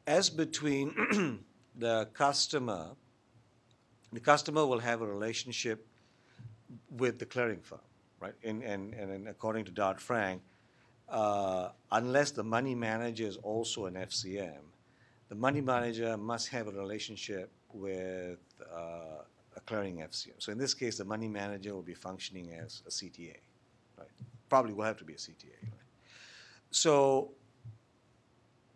as between the customer will have a relationship with the clearing firm, right? And according to Dodd-Frank, unless the money manager is also an FCM, the money manager must have a relationship with a clearing FCM. So in this case, the money manager will be functioning as a CTA, right? Probably will have to be a CTA, right? So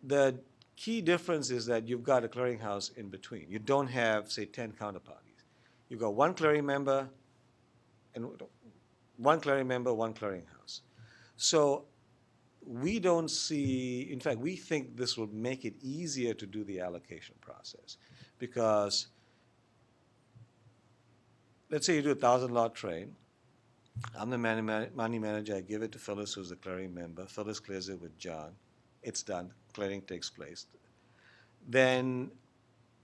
the key difference is that you've got a clearinghouse in between. You don't have, say, 10 counterparties. You've got one clearing member and one clearinghouse. So we don't see, in fact, we think this will make it easier to do the allocation process, because let's say you do a 1,000-lot trade. I'm the money manager. I give it to Phyllis, who's the clearing member. Phyllis clears it with John. It's done. Clearing takes place. Then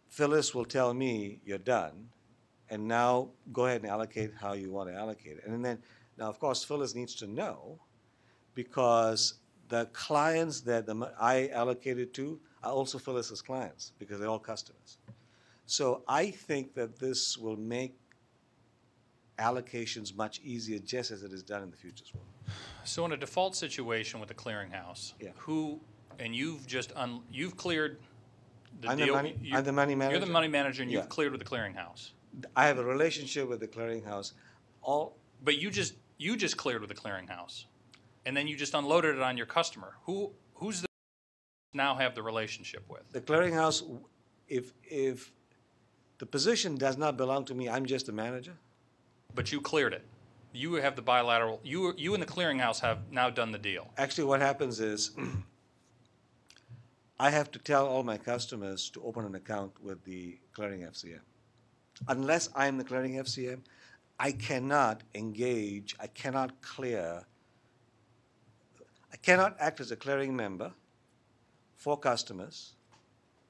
Phyllis will tell me, you're done, and now go ahead and allocate how you want to allocate it. And then, now, of course, Phyllis needs to know, because the clients that I allocated to are also Phyllis's clients, because they're all customers. So I think that this will make allocations much easier, just as it is done in the futures world. So in a default situation with the clearinghouse, Yeah. you've cleared the I'm deal. I'm the money manager. You're the money manager, and Yeah. you've cleared with the clearinghouse. I have a relationship with the clearinghouse. But you just cleared with the clearinghouse, and then you just unloaded it on your customer. Who's the now have the relationship with. The clearinghouse, if the position does not belong to me, I'm just a manager? But you cleared it. You have the bilateral, you and the clearinghouse have now done the deal. Actually, what happens is I have to tell all my customers to open an account with the clearing FCM. Unless I'm the clearing FCM, I cannot engage, I cannot clear, I cannot act as a clearing member for customers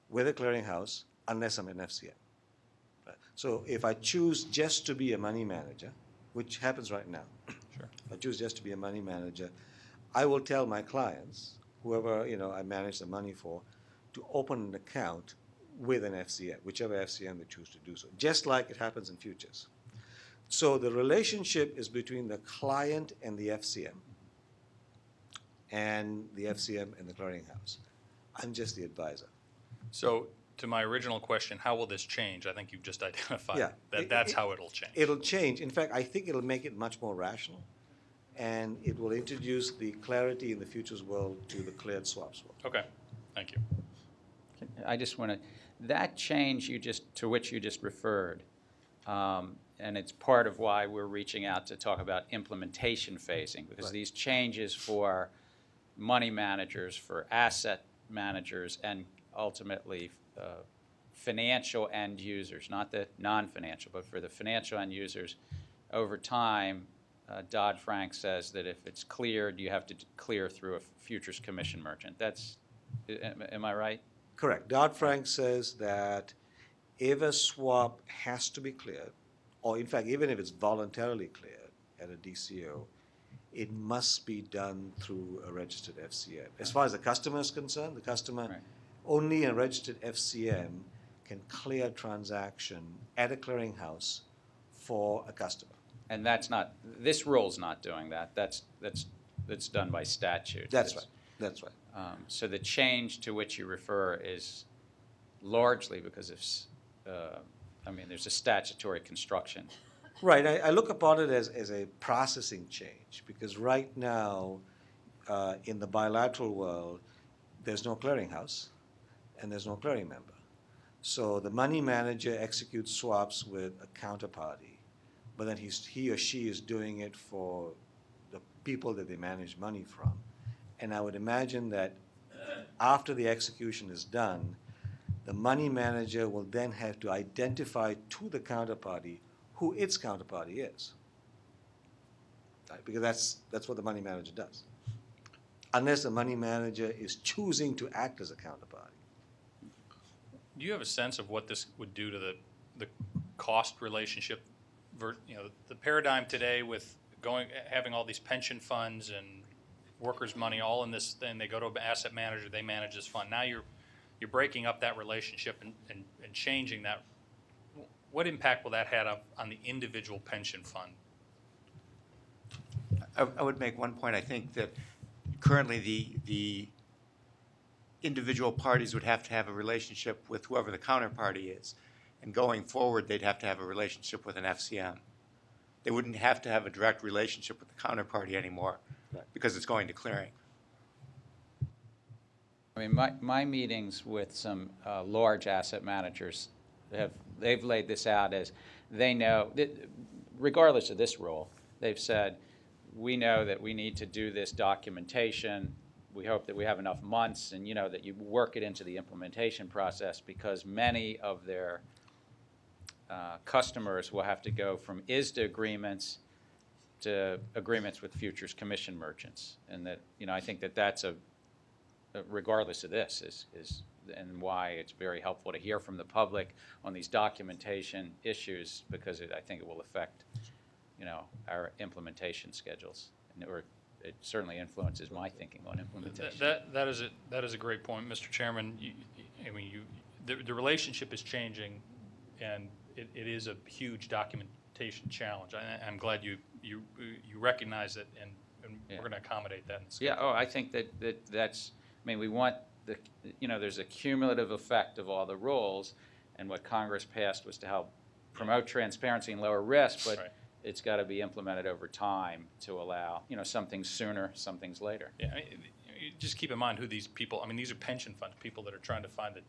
with a clearinghouse unless I'm an FCM. Right? So if I choose just to be a money manager, which happens right now, Sure. if I choose just to be a money manager, I will tell my clients, whoever I manage the money for, to open an account with an FCM, whichever FCM they choose to do so, just like it happens in futures. So the relationship is between the client and the FCM, and the FCM and the clearinghouse. I'm just the advisor. So to my original question, how will this change? I think you've just identified Yeah. that's how it'll change. It'll change. In fact, I think it'll make it much more rational, and it will introduce the clarity in the futures world to the cleared swaps world. Okay, thank you. I just want to, that change to which you just referred, and it's part of why we're reaching out to talk about implementation phasing, because Right. these changes for money managers, for asset managers, and ultimately financial end users, not the non-financial, but for the financial end users, over time, Dodd-Frank says that if it's cleared, you have to clear through a futures commission merchant. Am I right? Correct. Dodd-Frank says that if a swap has to be cleared, or in fact, even if it's voluntarily cleared at a DCO, it must be done through a registered FCM. As far as the customer is concerned, the customer, Right. only a registered FCM can clear a transaction at a clearinghouse for a customer. And that's not, this rule's not doing that. That's done by statute. That's It's- right. That's right. So the change to which you refer is largely because of, there's a statutory construction. Right. I look upon it as a processing change, because right now, in the bilateral world, there's no clearinghouse and there's no clearing member. So the money manager executes swaps with a counterparty, but then he or she is doing it for the people that they manage money from. And I would imagine that after the execution is done, the money manager will then have to identify to the counterparty who its counterparty is. Right? Because that's what the money manager does. Unless the money manager is choosing to act as a counterparty. Do you have a sense of what this would do to the cost relationship? The paradigm today with having all these pension funds and workers' money all in this thing, they go to an asset manager, they manage this fund. Now you're breaking up that relationship and changing that. What impact will that have on the individual pension fund? I would make one point. I think that currently the individual parties would have to have a relationship with whoever the counterparty is. And going forward, they'd have to have a relationship with an FCM. They wouldn't have to have a direct relationship with the counterparty anymore because it's going to clearing. My meetings with some large asset managers, they've laid this out as they know, that regardless of this rule, they've said, we know that we need to do this documentation. We hope that we have enough months, and that you work it into the implementation process, because many of their customers will have to go from ISDA agreements to agreements with futures commission merchants, and that I think that's regardless of this is and why it's very helpful to hear from the public on these documentation issues, because I think it will affect our implementation schedules, or it certainly influences my thinking on implementation. That is a great point, Mr. Chairman. The relationship is changing, and it is a huge documentation challenge. I'm glad you recognize it, and Yeah. we're going to accommodate that. Yeah. Oh, I think that's. We want there's a cumulative effect of all the rules, and what Congress passed was to help promote transparency and lower risk, but Right. it's got to be implemented over time to allow some things sooner, some things later. Yeah, you just keep in mind who these people, I mean, these are pension funds, people that are trying to find the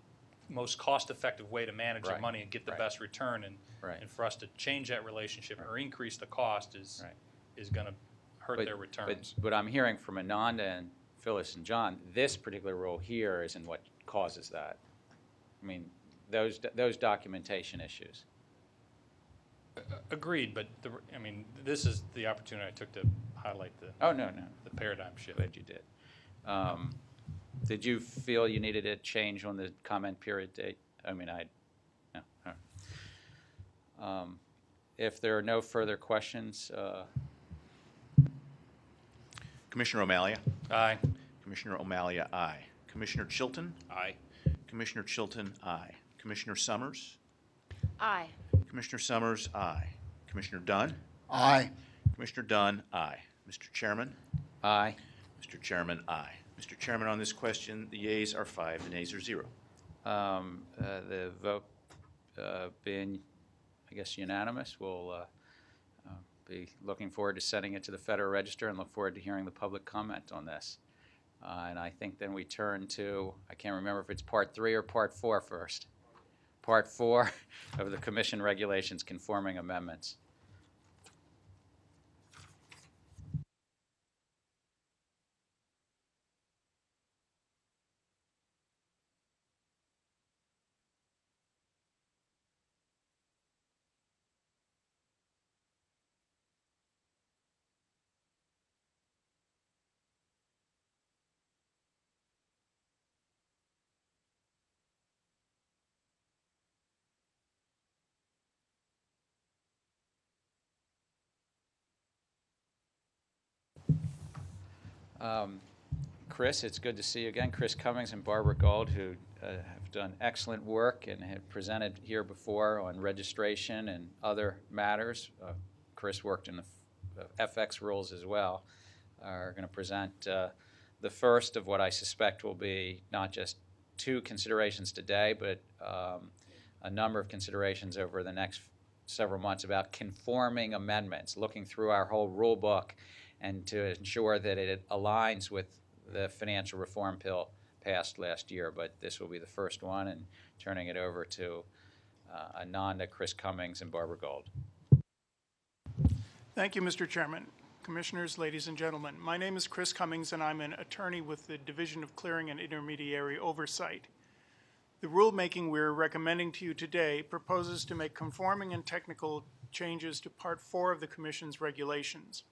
most cost-effective way to manage their Right. money and get the Right. best return. And, Right. and for us to change that relationship or increase the cost is going to hurt their returns. But I'm hearing from Ananda and Phyllis and John, this particular rule here isn't what causes that. I mean, those documentation issues. Agreed, but I mean, this is the opportunity I took to highlight the Oh, no. the paradigm shift. Glad you did. Did you feel you needed a change on the comment period date? I mean, no. All right. If there are no further questions, Commissioner O'Malia? Aye. Commissioner O'Malia, aye. Commissioner Chilton? Aye. Commissioner Chilton, aye. Commissioner Summers? Aye. Commissioner Summers, aye. Commissioner Dunn? Aye. Commissioner Dunn, aye. Mr. Chairman? aye. Mr. Chairman, aye. Mr. Chairman, on this question, the yeas are 5, the nays are 0. The vote being, I guess, unanimous, we'll be looking forward to sending it to the Federal Register and look forward to hearing the public comment on this. And I think then we turn to, I can't remember if it's Part 3 or Part 4 first. Part 4 of the Commission Regulations Conforming Amendments. Chris, it's good to see you again. Chris Cummings and Barbara Gold, who have done excellent work and have presented here before on registration and other matters. Chris worked in the FX rules as well, are going to present the first of what I suspect will be not just 2 considerations today, but a number of considerations over the next several months about conforming amendments, looking through our whole rule book and to ensure that it aligns with the financial reform bill passed last year. But this will be the first one, and turning it over to Ananda, Chris Cummings, and Barbara Gold. Thank you, Mr. Chairman. Commissioners, ladies and gentlemen, my name is Chris Cummings, and I'm an attorney with the Division of Clearing and Intermediary Oversight. The rulemaking we're recommending to you today proposes to make conforming and technical changes to Part 4 of the Commission's regulations.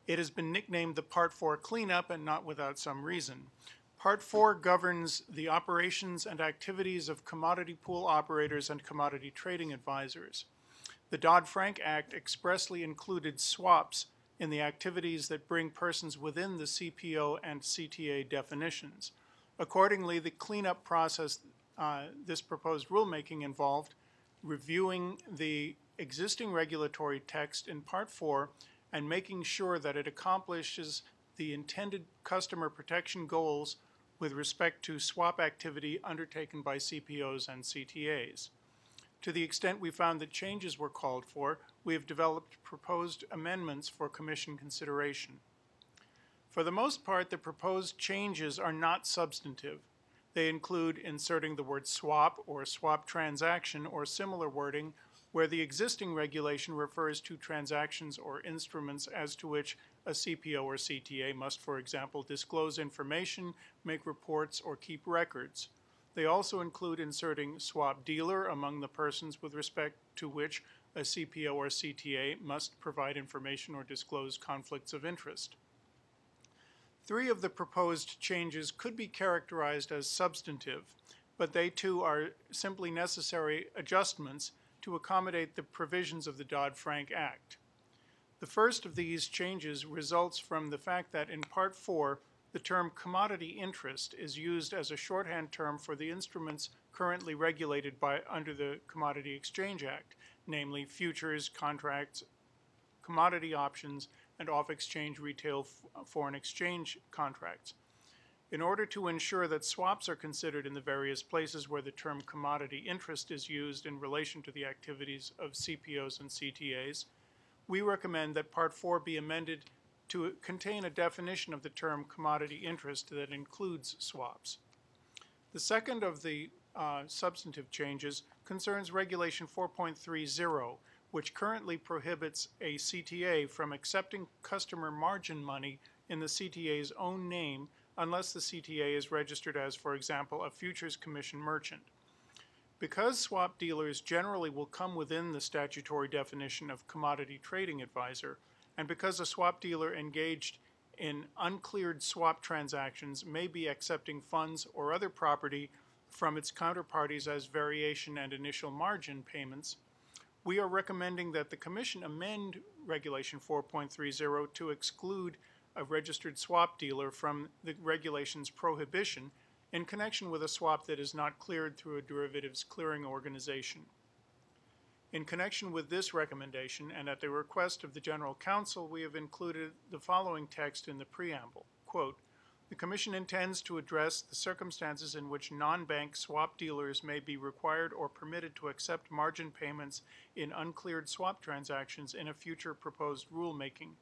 It has been nicknamed the Part 4 cleanup, and not without some reason. Part 4 governs the operations and activities of commodity pool operators and commodity trading advisors. The Dodd-Frank Act expressly included swaps in the activities that bring persons within the CPO and CTA definitions. Accordingly, the cleanup process this proposed rulemaking involved reviewing the existing regulatory text in Part 4 and making sure that it accomplishes the intended customer protection goals with respect to swap activity undertaken by CPOs and CTAs. To the extent we found that changes were called for, we have developed proposed amendments for Commission consideration. For the most part, the proposed changes are not substantive. They include inserting the word swap or swap transaction or similar wording where the existing regulation refers to transactions or instruments as to which a CPO or CTA must, for example, disclose information, make reports, or keep records. They also include inserting swap dealer among the persons with respect to which a CPO or CTA must provide information or disclose conflicts of interest. 3 of the proposed changes could be characterized as substantive, but they too are simply necessary adjustments to accommodate the provisions of the Dodd-Frank Act. The first of these changes results from the fact that in Part 4, the term commodity interest is used as a shorthand term for the instruments currently regulated under the Commodity Exchange Act, namely futures, contracts, commodity options, and off-exchange retail foreign exchange contracts. In order to ensure that swaps are considered in the various places where the term commodity interest is used in relation to the activities of CPOs and CTAs, we recommend that Part 4 be amended to contain a definition of the term commodity interest that includes swaps. The second of the substantive changes concerns Regulation 4.30, which currently prohibits a CTA from accepting customer margin money in the CTA's own name unless the CTA is registered as, for example, a futures commission merchant. Because swap dealers generally will come within the statutory definition of commodity trading advisor, and because a swap dealer engaged in uncleared swap transactions may be accepting funds or other property from its counterparties as variation and initial margin payments, we are recommending that the Commission amend Regulation 4.30 to exclude a registered swap dealer from the regulation's prohibition in connection with a swap that is not cleared through a derivatives clearing organization. In connection with this recommendation, and at the request of the General Counsel, we have included the following text in the preamble. Quote, "The Commission intends to address the circumstances in which non-bank swap dealers may be required or permitted to accept margin payments in uncleared swap transactions in a future proposed rulemaking.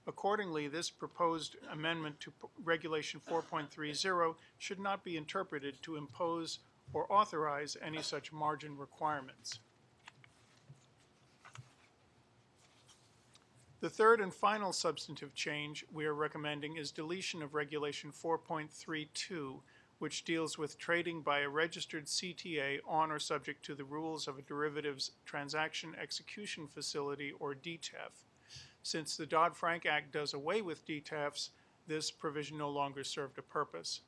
Accordingly, this proposed amendment to Regulation 4.30 should not be interpreted to impose or authorize any such margin requirements." The third and final substantive change we are recommending is deletion of Regulation 4.32, which deals with trading by a registered CTA on or subject to the rules of a derivatives transaction execution facility, or DTEF. Since the Dodd-Frank Act does away with DTEFs, this provision no longer served a purpose.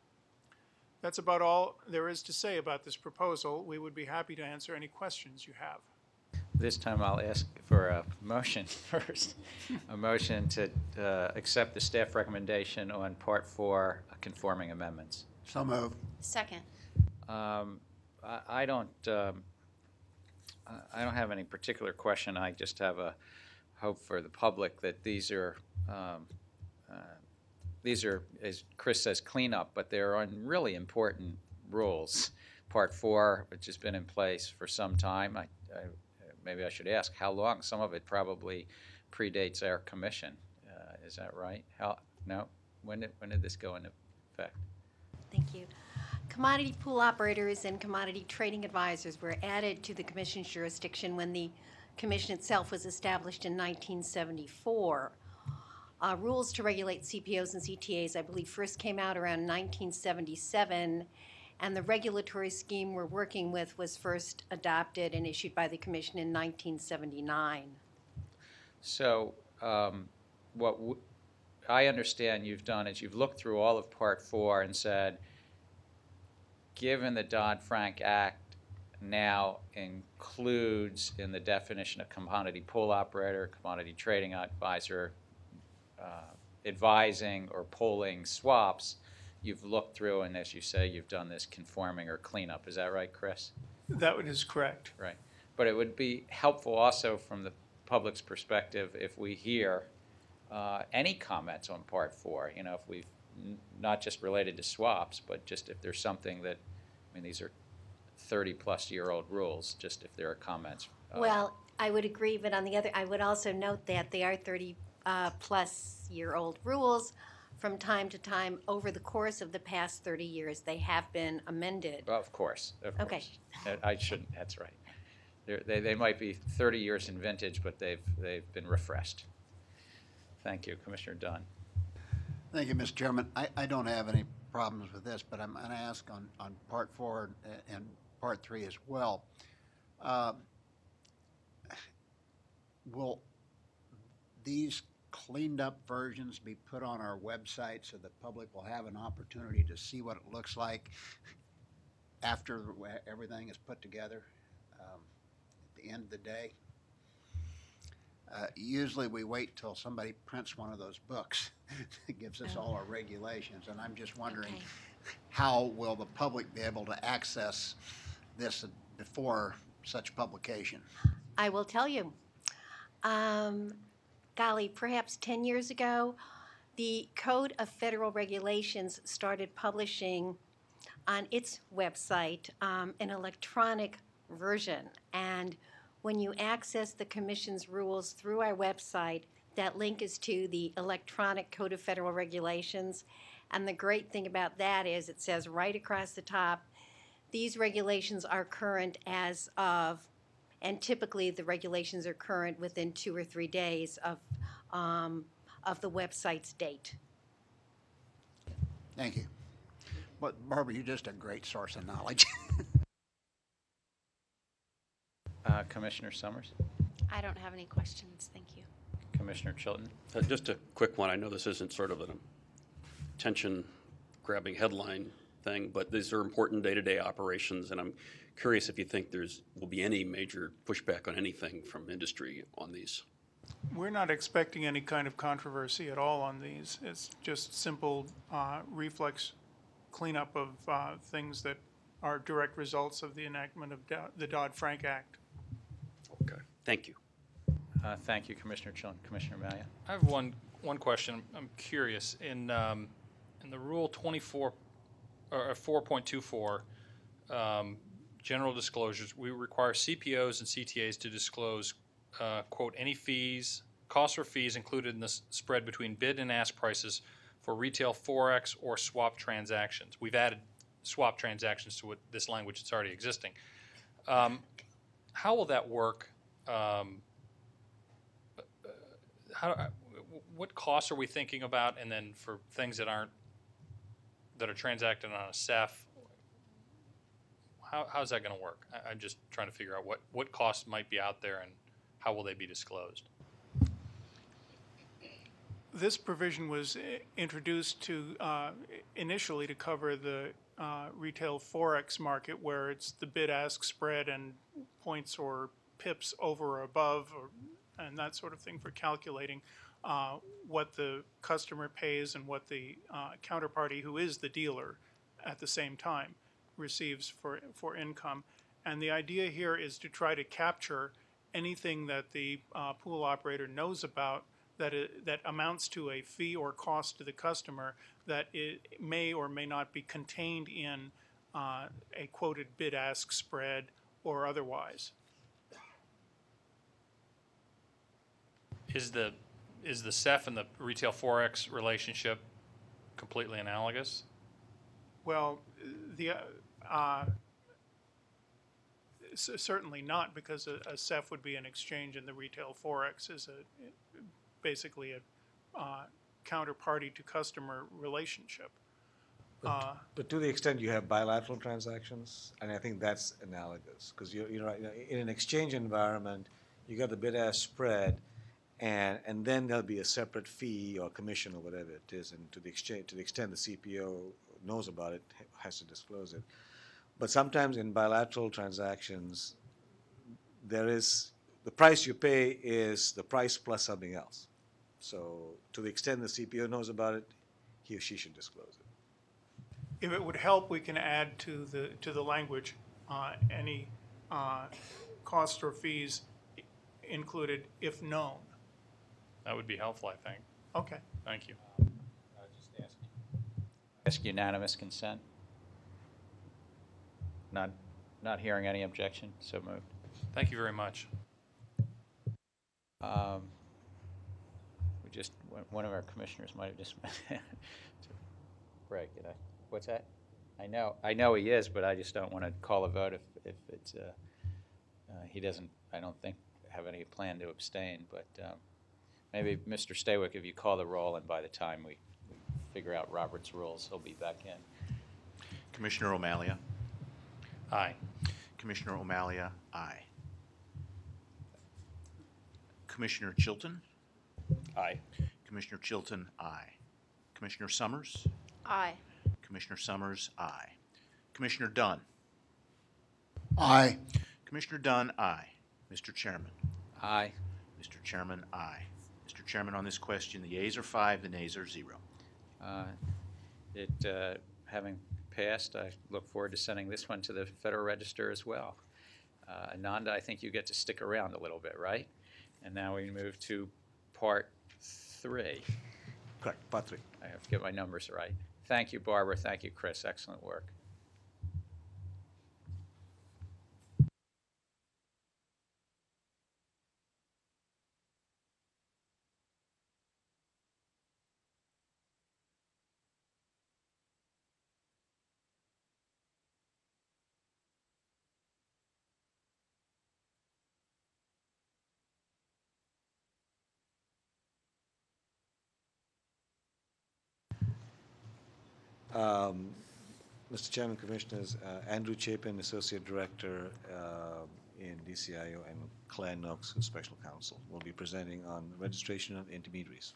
That's about all there is to say about this proposal. We would be happy to answer any questions you have. This time I'll ask for a motion first. A motion to accept the staff recommendation on Part 4 conforming amendments. So moved. Second. I don't have any particular question. I just have a hope for the public that these are, as Chris says, cleanup, but they're on really important rules. Part 4, which has been in place for some time. Maybe I should ask how long. Some of it probably predates our commission. Is that right? No? When did this go into effect? Thank you. Commodity pool operators and commodity trading advisors were added to the Commission's jurisdiction when the Commission itself was established in 1974. Rules to regulate CPOs and CTAs, I believe, first came out around 1977, and the regulatory scheme we're working with was first adopted and issued by the Commission in 1979. So what I understand you've done is you've looked through all of Part 4 and said, given the Dodd-Frank Act now includes in the definition of commodity pool operator, commodity trading advisor, advising or pooling swaps, you've looked through and, as you say, you've done this conforming or cleanup. Is that right, Chris? That is correct. Right. But it would be helpful also from the public's perspective if we hear any comments on Part 4. You know, if we've not just related to swaps, but just if there's something that, I mean, these are 30-plus-year-old rules, just if there are comments. Well, I would agree, but on the other, I would also note that they are 30-plus-year-old rules. From time to time, over the course of the past 30 years, they have been amended. Well, of course. Okay. I shouldn't. That's right. They might be 30 years in vintage, but they've been refreshed. Thank you, Commissioner Dunn. Thank you, Mr. Chairman. I don't have any problems with this, but I'm going to ask on Part 4 and Part 3 as well. Will these cleaned up versions be put on our website so the public will have an opportunity to see what it looks like after everything is put together at the end of the day? Usually we wait till somebody prints one of those books that gives us all our regulations, and I'm just wondering how will the public be able to access this before such publication? I will tell you. Golly, perhaps 10 years ago, the Code of Federal Regulations started publishing on its website an electronic version. And when you access the Commission's rules through our website, That link is to the Electronic Code of Federal Regulations. And the great thing about that is it says right across the top, these regulations are current as of, and typically the regulations are current within 2 or 3 days of the website's date. Thank you. But Barbara, you're just a great source of knowledge. Commissioner Summers? I don't have any questions, thank you. Commissioner Chilton? Just a quick one. I know this isn't sort of an attention-grabbing headline thing, but these are important day-to-day operations, and I'm curious if you think will be any major pushback on anything from industry on these. We're not expecting any kind of controversy at all on these. It's just simple reflex cleanup of things that are direct results of the enactment of the Dodd-Frank Act. Okay, thank you. Thank you, Commissioner Chilton. Commissioner Malia? I have one question. I'm curious. In the Rule 24 or 4.24, general disclosures, we require CPOs and CTAs to disclose, quote, any fees, costs or fees included in the spread between bid and ask prices for retail Forex or swap transactions. We've added swap transactions to this language that's already existing. How will that work? What costs are we thinking about? And then for things that are transacted on a CEF, how's that going to work? I'm just trying to figure out what costs might be out there and how will they be disclosed? This provision was introduced to initially to cover the retail Forex market, where it's the bid-ask spread and points or pips over or above, and that sort of thing for calculating what the customer pays and what the counterparty, who is the dealer at the same time, receives for income. And the idea here is to try to capture anything that the pool operator knows about that amounts to a fee or cost to the customer that it may or may not be contained in a quoted bid-ask spread or otherwise. Is the CEF and the retail Forex relationship completely analogous? Well, certainly not, because a CEF would be an exchange and the retail Forex is basically a counterparty to customer relationship. But to the extent you have bilateral transactions, and I think that's analogous, because in an exchange environment, you got the bid-ask spread, and then there'll be a separate fee or commission or whatever it is, and to the extent the CPO knows about it, has to disclose it. But sometimes in bilateral transactions, the price you pay is the price plus something else. So to the extent the CPO knows about it, he or she should disclose it. If it would help, we can add to the language any costs or fees included if known. That would be helpful, I think. Okay. Thank you. Ask unanimous consent? Not hearing any objection, so moved. Thank you very much. One of our commissioners might have just Greg, did I? What's that? I know he is, but I just don't want to call a vote if it's he doesn't, I don't think, have any plan to abstain, but maybe Mr. Staywick, if you call the roll, and by the time we figure out Robert's rules, he'll be back in. Commissioner O'Malia. Aye. Commissioner O'Malia, aye. Commissioner Chilton. Aye. Commissioner Chilton, aye. Commissioner Summers. Aye. Commissioner Summers, aye. Commissioner Dunn. Aye. Commissioner Dunn, aye. Mr. Chairman. Aye. Mr. Chairman, aye. Mr. Chairman, on this question, the yeas are 5, the nays are 0. Having passed, I look forward to sending this one to the Federal Register as well. Ananda, I think you get to stick around a little bit, right? And now we move to Part 3. Correct, Part 3. I have to get my numbers right. Thank you, Barbara. Thank you, Chris. Excellent work. Mr. Chairman, Commissioners, Andrew Chapin, Associate Director in DCIO, and Claire Knox, who's Special Counsel, will be presenting on registration of intermediaries.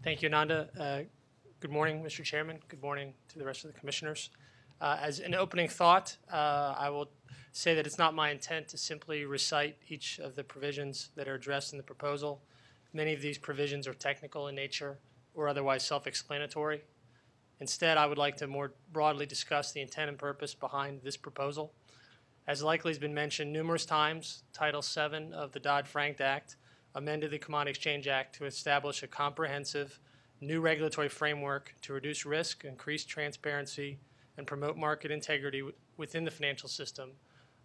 Thank you, Ananda. Good morning, Mr. Chairman. Good morning to the rest of the commissioners. As an opening thought, I will say that it's not my intent to simply recite each of the provisions that are addressed in the proposal. Many of these provisions are technical in nature or otherwise self-explanatory. Instead, I would like to more broadly discuss the intent and purpose behind this proposal. As likely has been mentioned numerous times, Title VII of the Dodd-Frank Act amended the Commodity Exchange Act to establish a comprehensive new regulatory framework to reduce risk, increase transparency, and promote market integrity within the financial system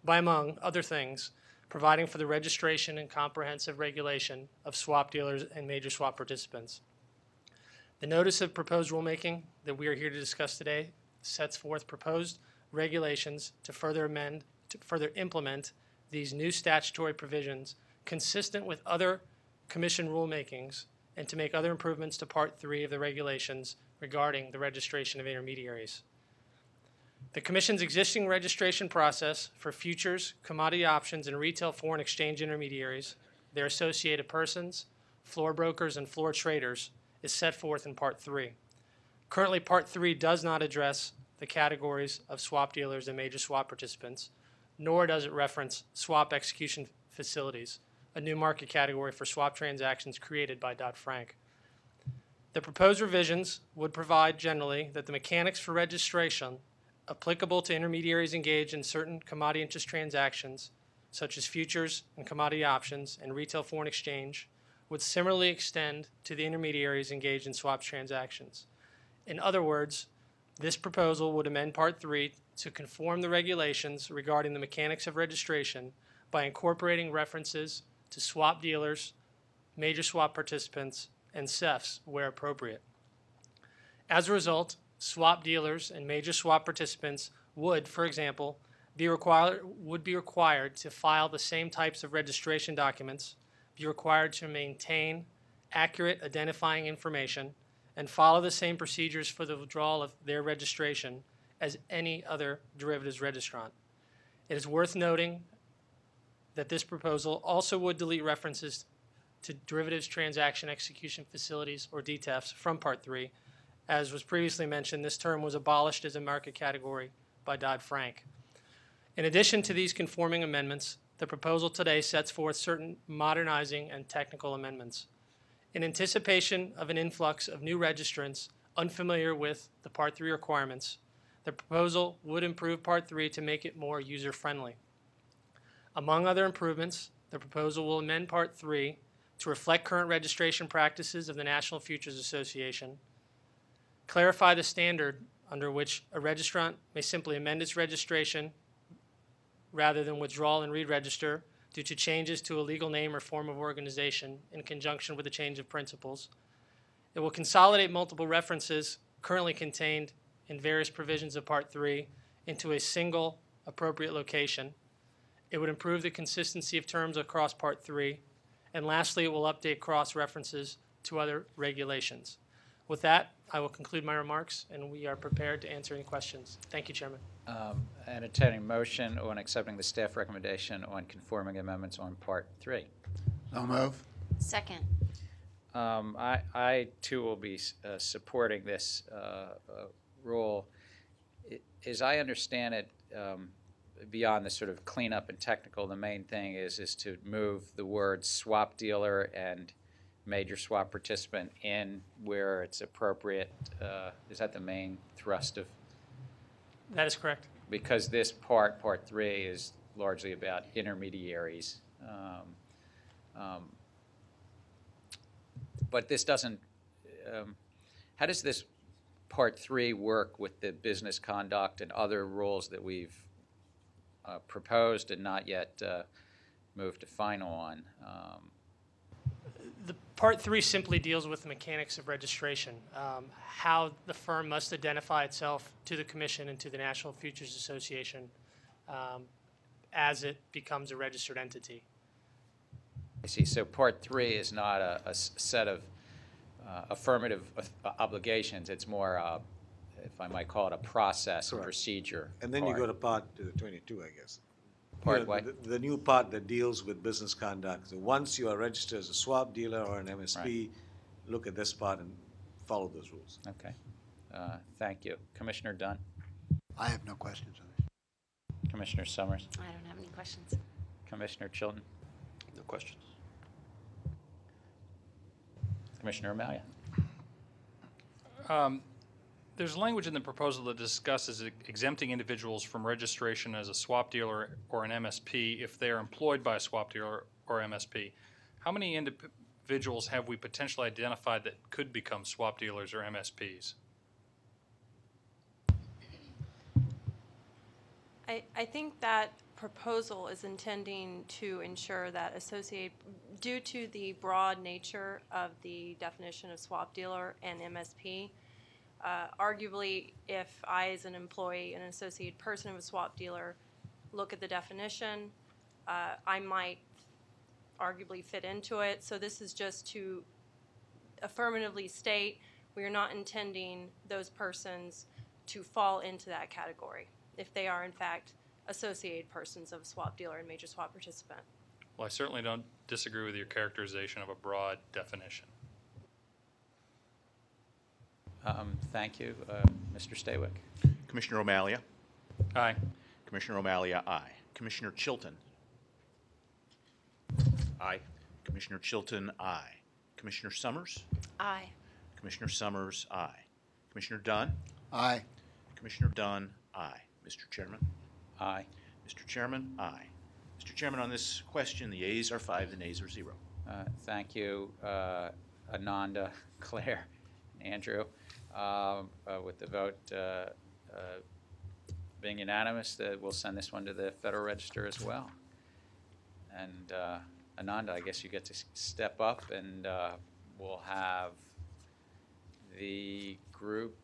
by, among other things, providing for the registration and comprehensive regulation of swap dealers and major swap participants. The notice of proposed rulemaking that we are here to discuss today sets forth proposed regulations to further implement these new statutory provisions consistent with other Commission rulemakings and to make other improvements to Part 3 of the regulations regarding the registration of intermediaries. The Commission's existing registration process for futures, commodity options, and retail foreign exchange intermediaries, their associated persons, floor brokers, and floor traders is set forth in Part 3. Currently, Part 3 does not address the categories of swap dealers and major swap participants, nor does it reference swap execution facilities, a new market category for swap transactions created by Dodd-Frank. The proposed revisions would provide generally that the mechanics for registration applicable to intermediaries engaged in certain commodity interest transactions, such as futures and commodity options and retail foreign exchange, would similarly extend to the intermediaries engaged in swap transactions. In other words, this proposal would amend Part 3 to conform the regulations regarding the mechanics of registration by incorporating references to swap dealers, major swap participants, and CEFs where appropriate. As a result, swap dealers and major swap participants would, for example, be required to file the same types of registration documents, be required to maintain accurate identifying information, and follow the same procedures for the withdrawal of their registration as any other derivatives registrant. It is worth noting that this proposal also would delete references to derivatives transaction execution facilities, or DTEFs, from Part 3. As was previously mentioned, this term was abolished as a market category by Dodd-Frank. In addition to these conforming amendments, the proposal today sets forth certain modernizing and technical amendments. In anticipation of an influx of new registrants unfamiliar with the Part 3 requirements, the proposal would improve Part 3 to make it more user-friendly. Among other improvements, the proposal will amend Part 3 to reflect current registration practices of the National Futures Association, clarify the standard under which a registrant may simply amend its registration rather than withdraw and re-register due to changes to a legal name or form of organization in conjunction with a change of principles. It will consolidate multiple references currently contained in various provisions of Part 3 into a single appropriate location. It would improve the consistency of terms across Part 3. And lastly, it will update cross-references to other regulations. With that, I will conclude my remarks, and we are prepared to answer any questions. Thank you, Chairman. Entertaining motion on accepting the staff recommendation on conforming amendments on Part 3. So move. Second. I too will be supporting this rule. As I understand it, beyond the sort of cleanup and technical, the main thing is to move the words swap dealer and major swap participant in where it's appropriate. Is that the main thrust of? That is correct. Because this Part 3, is largely about intermediaries. But this doesn't, how does this Part 3 work with the business conduct and other rules that we've proposed and not yet moved to final on? The Part 3 simply deals with the mechanics of registration, how the firm must identify itself to the Commission and to the National Futures Association as it becomes a registered entity. I see. So Part 3 is not a set of affirmative obligations. It's more, if I might call it, a process and Correct. procedure. And then you part. go to part 22, I guess. Part You know, what? the new part that deals with business conduct. So once you are registered as a swap dealer or an MSP, look at this part and follow those rules. Okay. Thank you. Commissioner Dunn? I have no questions on this. Commissioner Summers? I don't have any questions. Commissioner Chilton? No questions. Commissioner Amalia? There's language in the proposal that discusses exempting individuals from registration as a swap dealer or an MSP if they are employed by a swap dealer or MSP. How many individuals have we potentially identified that could become swap dealers or MSPs? I think that proposal is intending to ensure that due to the broad nature of the definition of swap dealer and MSP, arguably, if I, as an employee, an associated person of a swap dealer, look at the definition, I might arguably fit into it. So this is just to affirmatively state we are not intending those persons to fall into that category if they are, in fact, associated persons of a swap dealer and major swap participant. Well, I certainly don't disagree with your characterization of a broad definition. Thank you. Mr. Staywick? Commissioner O'Malia? Aye. Commissioner O'Malia, aye. Commissioner Chilton? Aye. Commissioner Chilton, aye. Commissioner Summers? Aye. Commissioner Summers, aye. Commissioner Dunn? Aye. Commissioner Dunn, aye. Mr. Chairman? Aye. Mr. Chairman, aye. Mr. Chairman, on this question, the ayes are 5, the nays are 0. Thank you, Ananda, Claire, and Andrew. With the vote being unanimous, we'll send this one to the Federal Register as well. And Ananda, I guess you get to step up, and we'll have the group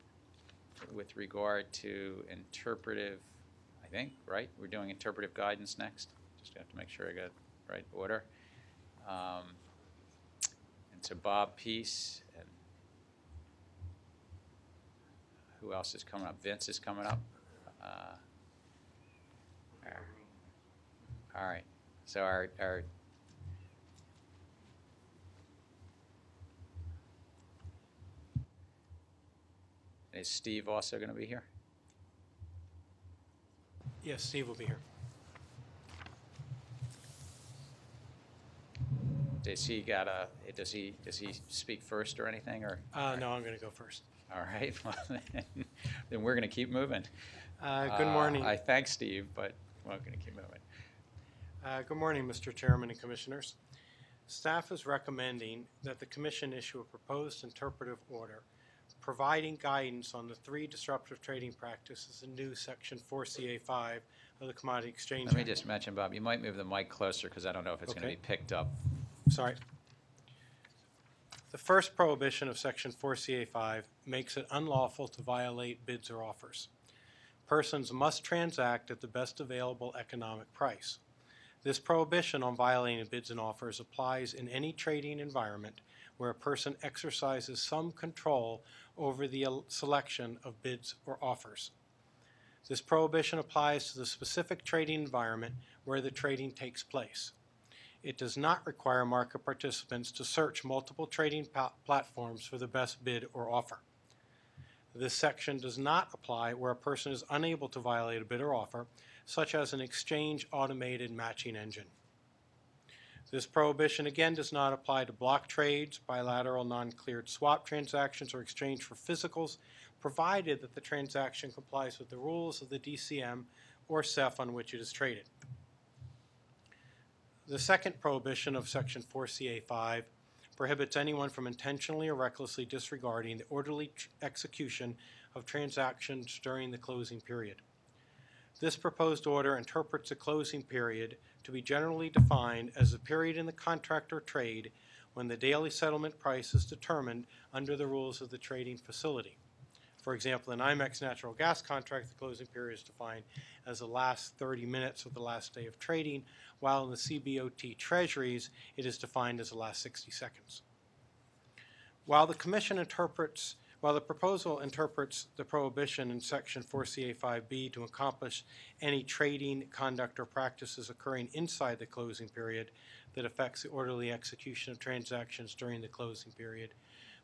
with regard to interpretive, I think, right? We're doing interpretive guidance next. Just have to make sure I got the right order. And so Bob Peace, and who else is coming up? Vince is coming up. All right. So our is Steve also going to be here? Yes, Steve will be here. Does he speak first or anything, or? No, I'm going to go first. All right. Well, then we're going to keep moving. Good morning. I thank Steve, but we're going to keep moving. Good morning, Mr. Chairman and Commissioners. Staff is recommending that the Commission issue a proposed interpretive order providing guidance on the 3 disruptive trading practices in new Section 4CA5 of the Commodity Exchange Let me Act. just mention, Bob, you might move the mic closer because I don't know if it's going to be picked up. Sorry. The first prohibition of Section 4CA5 makes it unlawful to violate bids or offers. Persons must transact at the best available economic price. This prohibition on violating bids and offers applies in any trading environment where a person exercises some control over the selection of bids or offers. This prohibition applies to the specific trading environment where the trading takes place. It does not require market participants to search multiple trading platforms for the best bid or offer. This section does not apply where a person is unable to violate a bid or offer, such as an exchange automated matching engine. This prohibition again does not apply to block trades, bilateral non-cleared swap transactions, or exchange for physicals, provided that the transaction complies with the rules of the DCM or CEF on which it is traded. The second prohibition of Section 4CA5 prohibits anyone from intentionally or recklessly disregarding the orderly execution of transactions during the closing period. This proposed order interprets a closing period to be generally defined as the period in the contract or trade when the daily settlement price is determined under the rules of the trading facility. For example, in NYMEX natural gas contract, the closing period is defined as the last 30 minutes of the last day of trading, while in the CBOT treasuries, it is defined as the last 60 seconds. While the proposal interprets the prohibition in Section 4CA5B to encompass any trading, conduct, or practices occurring inside the closing period that affects the orderly execution of transactions during the closing period,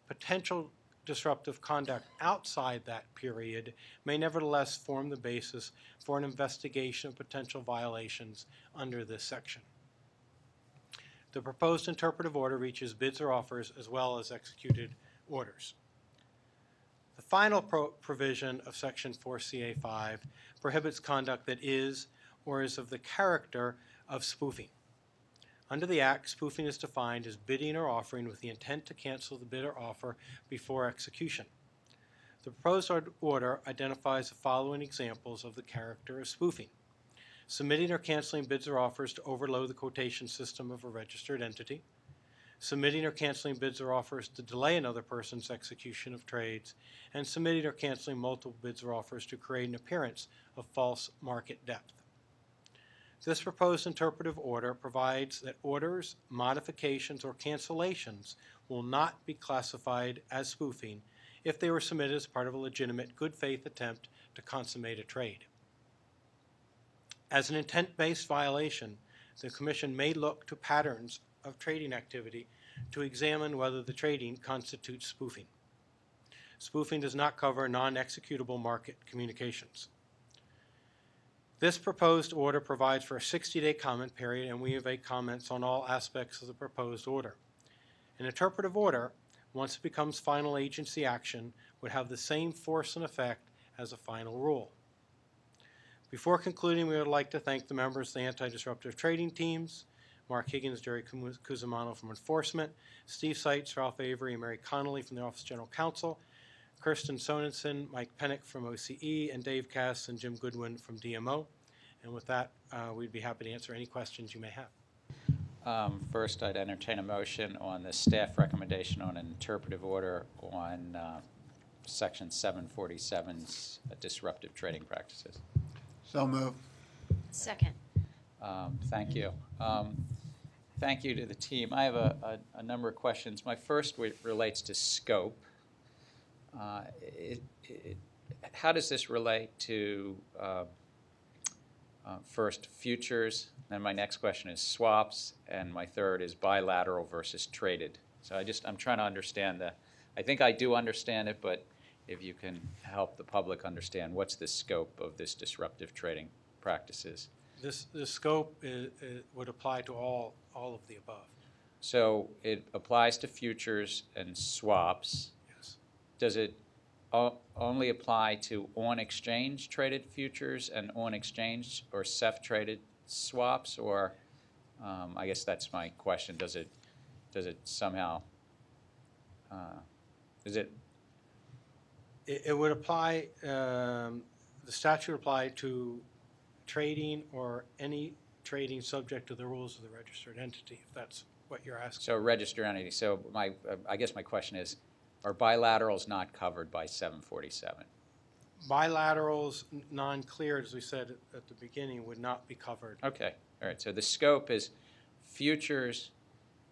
potential disruptive conduct outside that period may nevertheless form the basis for an investigation of potential violations under this section. The proposed interpretive order reaches bids or offers as well as executed orders. The final provision of Section 4CA5 prohibits conduct that is or is of the character of spoofing. Under the Act, spoofing is defined as bidding or offering with the intent to cancel the bid or offer before execution. The proposed order identifies the following examples of the character of spoofing: submitting or canceling bids or offers to overload the quotation system of a registered entity, submitting or canceling bids or offers to delay another person's execution of trades, and submitting or canceling multiple bids or offers to create an appearance of false market depth. This proposed interpretive order provides that orders, modifications, or cancellations will not be classified as spoofing if they were submitted as part of a legitimate good faith attempt to consummate a trade. As an intent-based violation, the Commission may look to patterns of trading activity to examine whether the trading constitutes spoofing. Spoofing does not cover non-executable market communications. This proposed order provides for a 60-day comment period, and we evade comments on all aspects of the proposed order. An interpretive order, once it becomes final agency action, would have the same force and effect as a final rule. Before concluding, we would like to thank the members of the anti-disruptive trading teams, Mark Higgins, Jerry Cusimano from Enforcement, Steve Seitz, Ralph Avery, and Mary Connolly from the Office of General Counsel, Kirsten Sorensen, Mike Pennick from OCE, and Dave Cass and Jim Goodwin from DMO. And with that, we'd be happy to answer any questions you may have. First, I'd entertain a motion on the staff recommendation on an interpretive order on Section 747's disruptive trading practices. So move. Second. Thank you. Thank you to the team. I have a number of questions. My first relates to scope. How does this relate to first futures? Then my next question is swaps, and my third is bilateral versus traded. So I'm trying to understand I think I do understand it, but if you can help the public understand what's the scope of this disruptive trading practices. The scope would apply to all of the above. So it applies to futures and swaps. Yes. Does it only apply to on-exchange traded futures and on-exchange or CEF-traded swaps, or I guess that's my question. Does it somehow It would apply. The statute would apply to trading or any trading subject to the rules of the registered entity, if that's what you're asking. So registered entity. So I guess my question is, are bilaterals not covered by 747? Bilaterals, non-cleared, as we said at the beginning, would not be covered. Okay. All right. So the scope is futures,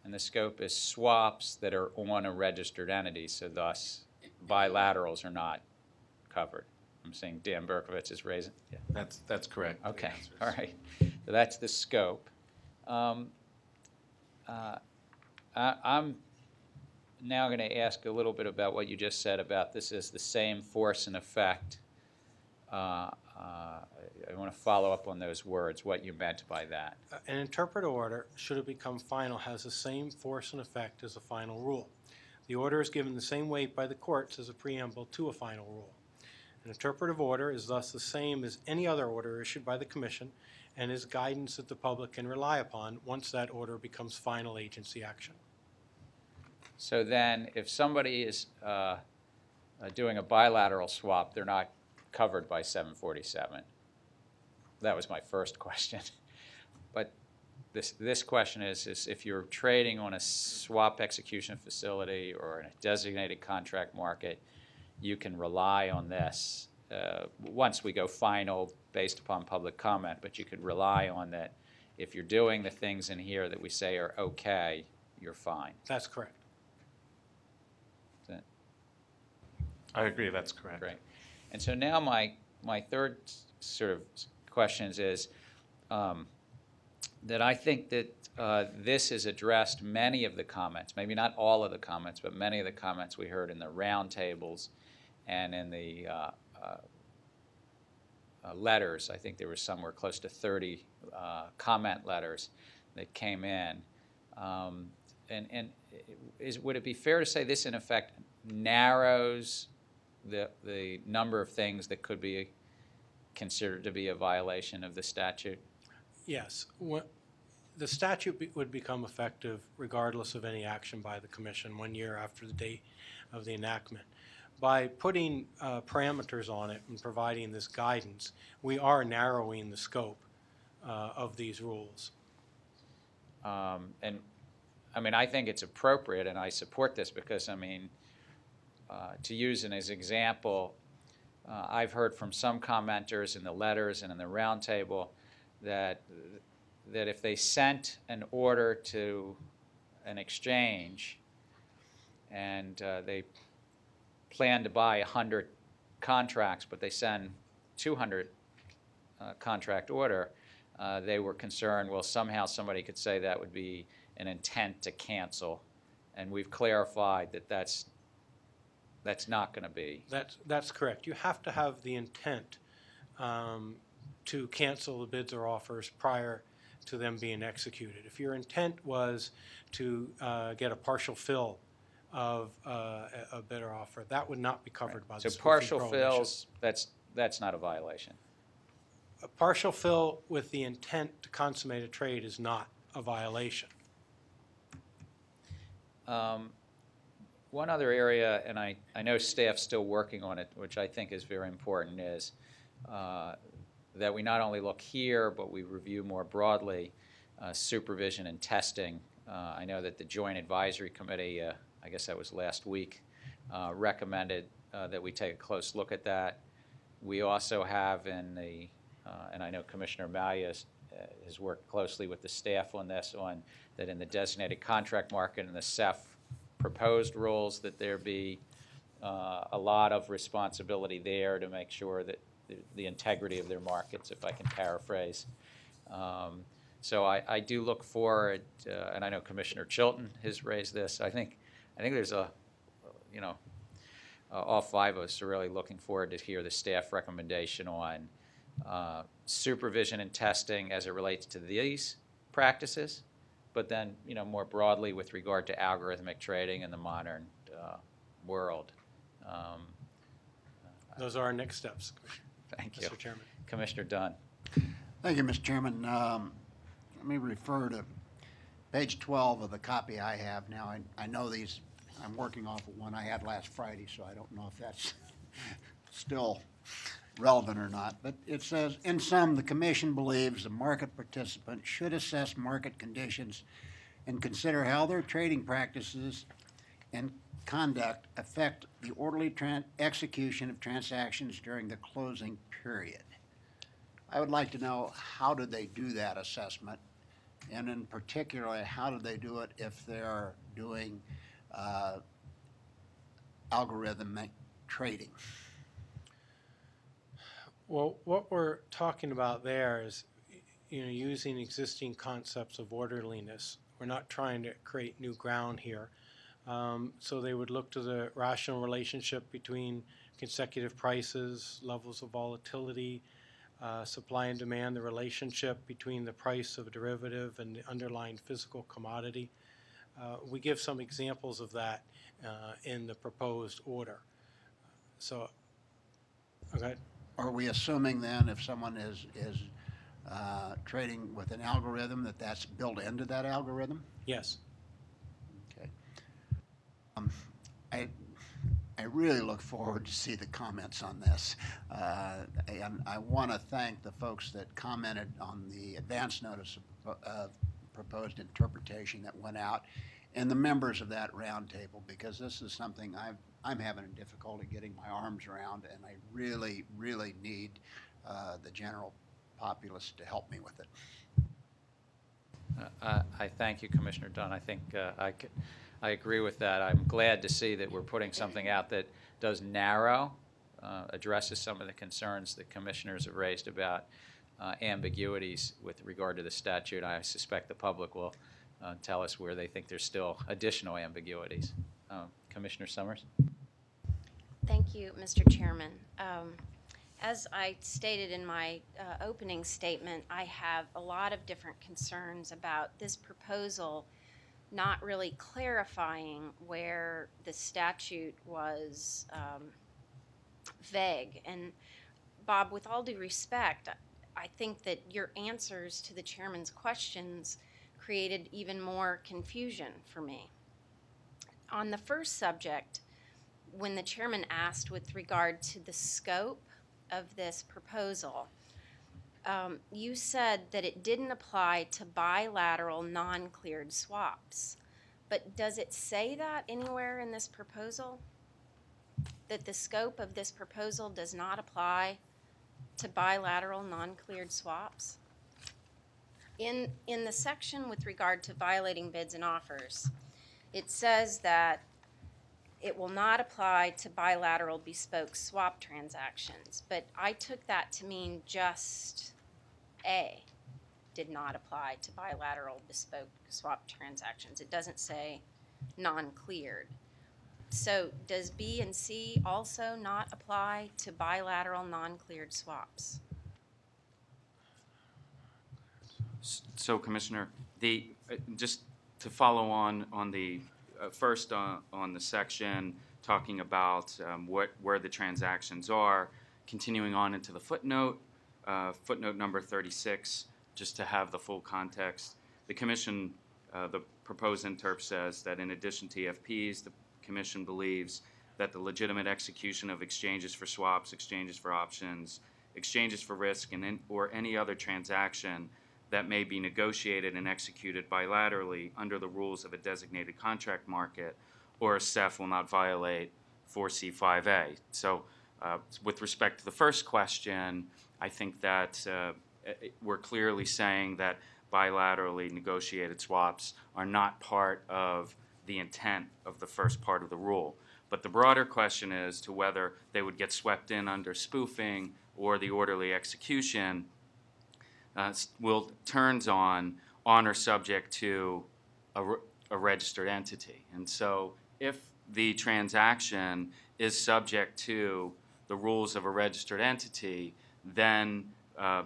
and the scope is swaps that are on a registered entity. So thus, bilaterals are not covered. I'm saying Dan Berkowitz is raising. Yeah. That's correct. Okay. All right. So that's the scope. I'm now going to ask a little bit about what you just said about this is the same force and effect. I want to follow up on those words, what you meant by that. An interpretive order, should it become final, has the same force and effect as a final rule. The order is given the same weight by the courts as a preamble to a final rule. An interpretive order is thus the same as any other order issued by the Commission and is guidance that the public can rely upon once that order becomes final agency action. So then if somebody is doing a bilateral swap, they're not covered by 747. That was my first question. But this question is if you're trading on a swap execution facility or in a designated contract market, you can rely on this once we go final based upon public comment, but you could rely on that if you're doing the things in here that we say are okay, you're fine. That's correct. I agree, that's correct. Great. And so now my third sort of questions is that I think that this has addressed many of the comments, maybe not all of the comments, but many of the comments we heard in the roundtables and in the letters. I think there were somewhere close to 30 comment letters that came in. And would it be fair to say this, in effect, narrows the number of things that could be considered to be a violation of the statute? Yes. The statute would become effective regardless of any action by the Commission 1 year after the date of the enactment. By putting parameters on it and providing this guidance, we are narrowing the scope of these rules. And I mean, I think it's appropriate, and I support this because, I mean, to use as an example, I've heard from some commenters in the letters and in the roundtable that if they sent an order to an exchange and they plan to buy 100 contracts, but they send 200 contract order, they were concerned, well, somehow somebody could say that would be an intent to cancel, and we've clarified that that's not going to be. That's correct. You have to have the intent to cancel the bids or offers prior to them being executed. If your intent was to get a partial fill of a bid or offer, that would not be covered by the So partial fills, that's not a violation. A partial fill with the intent to consummate a trade is not a violation. One other area, and I know staff's still working on it, which I think is very important, is that we not only look here, but we review more broadly supervision and testing. I know that the Joint Advisory Committee, I guess that was last week, recommended that we take a close look at that. We also have in the, and I know Commissioner Malia has worked closely with the staff on this, on that in the designated contract market and the CEF proposed rules, that there be a lot of responsibility there to make sure that the integrity of their markets, if I can paraphrase. So I do look forward, and I know Commissioner Chilton has raised this. I think there's a, you know, all five of us are really looking forward to hear the staff recommendation on supervision and testing as it relates to these practices, but then, you know, more broadly with regard to algorithmic trading in the modern world. Those are our next steps, Commissioner. Thank you. Mr. Chairman. Commissioner Dunn. Thank you, Mr. Chairman. Let me refer to page 12 of the copy I have. Now, I know these, I'm working off of one I had last Friday, so I don't know if that's still relevant or not. But it says, in sum, the Commission believes the market participant should assess market conditions and consider how their trading practices and conduct affect the orderly execution of transactions during the closing period. I would like to know, how do they do that assessment? And in particular, how do they do it if they're doing algorithmic trading? Well, what we're talking about there is, you know, using existing concepts of orderliness. We're not trying to create new ground here. So they would look to the rational relationship between consecutive prices, levels of volatility, supply and demand, the relationship between the price of a derivative and the underlying physical commodity. We give some examples of that in the proposed order. So, okay. Are we assuming then, if someone is trading with an algorithm, that that's built into that algorithm? Yes. Okay. I really look forward to see the comments on this. And I want to thank the folks that commented on the advance notice of proposed interpretation that went out, and the members of that roundtable, because this is something I'm having a difficulty getting my arms around, and I really, really need the general populace to help me with it. I thank you, Commissioner Dunn. I think I agree with that. I'm glad to see that we're putting something out that does narrow, addresses some of the concerns that commissioners have raised about ambiguities with regard to the statute. I suspect the public will tell us where they think there's still additional ambiguities. Commissioner Summers? Thank you, Mr. Chairman. As I stated in my opening statement, I have a lot of different concerns about this proposal not really clarifying where the statute was vague. And Bob, with all due respect, I think that your answers to the chairman's questions created even more confusion for me. On the first subject, when the chairman asked with regard to the scope of this proposal, you said that it didn't apply to bilateral non-cleared swaps. But does it say that anywhere in this proposal? That the scope of this proposal does not apply to bilateral non-cleared swaps? In the section with regard to violating bids and offers, it says that it will not apply to bilateral bespoke swap transactions, but I took that to mean just A did not apply to bilateral bespoke swap transactions. It doesn't say non-cleared. So does B and C also not apply to bilateral non-cleared swaps? So, Commissioner, just to follow on the first on the section talking about where the transactions are, continuing on into the footnote, footnote number 36, just to have the full context. The Commission, the proposed interp says that in addition to EFPs, the Commission believes that the legitimate execution of exchanges for swaps, exchanges for options, exchanges for risk, or any other transaction that may be negotiated and executed bilaterally under the rules of a designated contract market or a CEF will not violate 4C5A. So with respect to the first question, I think that we're clearly saying that bilaterally negotiated swaps are not part of the intent of the first part of the rule. But the broader question is to whether they would get swept in under spoofing or the orderly execution turns on or subject to a registered entity. And so if the transaction is subject to the rules of a registered entity, then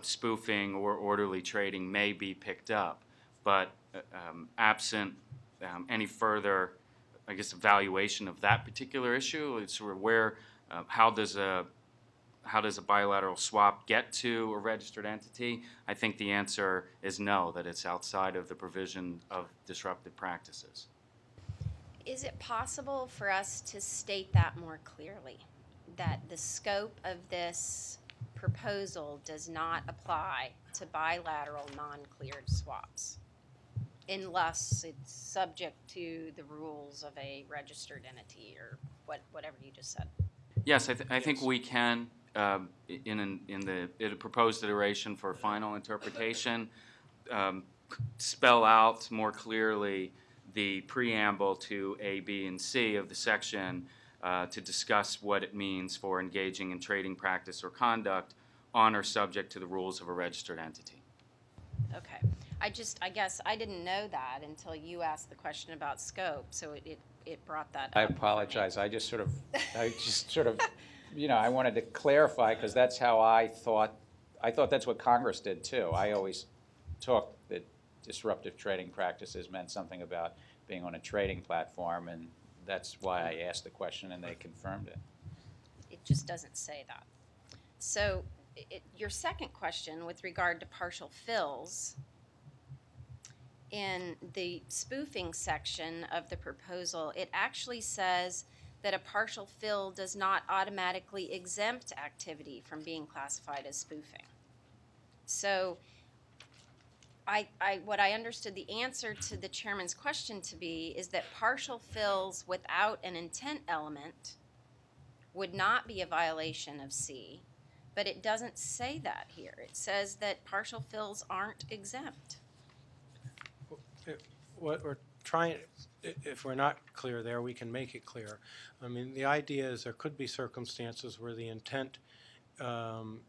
spoofing or orderly trading may be picked up. But absent any further, I guess, evaluation of that particular issue, it's sort of where, how does a bilateral swap get to a registered entity? I think the answer is no, that it's outside of the provision of disruptive practices. Is it possible for us to state that more clearly, that the scope of this proposal does not apply to bilateral non-cleared swaps unless it's subject to the rules of a registered entity or whatever you just said? Yes, I think we can, in the proposed iteration for final interpretation, spell out more clearly the preamble to A, B, and C of the section to discuss what it means for engaging in trading practice or conduct on or subject to the rules of a registered entity. Okay. I guess I didn't know that until you asked the question about scope, so it brought that up. I apologize. I just sort of, I wanted to clarify because that's how I thought that's what Congress did too. I always took that disruptive trading practices meant something about being on a trading platform, and that's why I asked the question and they confirmed it. It just doesn't say that. So your second question with regard to partial fills, in the spoofing section of the proposal, it actually says that a partial fill does not automatically exempt activity from being classified as spoofing. So what I understood the answer to the chairman's question to be is that partial fills without an intent element would not be a violation of C, but it doesn't say that here. It says that partial fills aren't exempt. What we're if we're not clear there, we can make it clear. I mean, the idea is there could be circumstances where the intent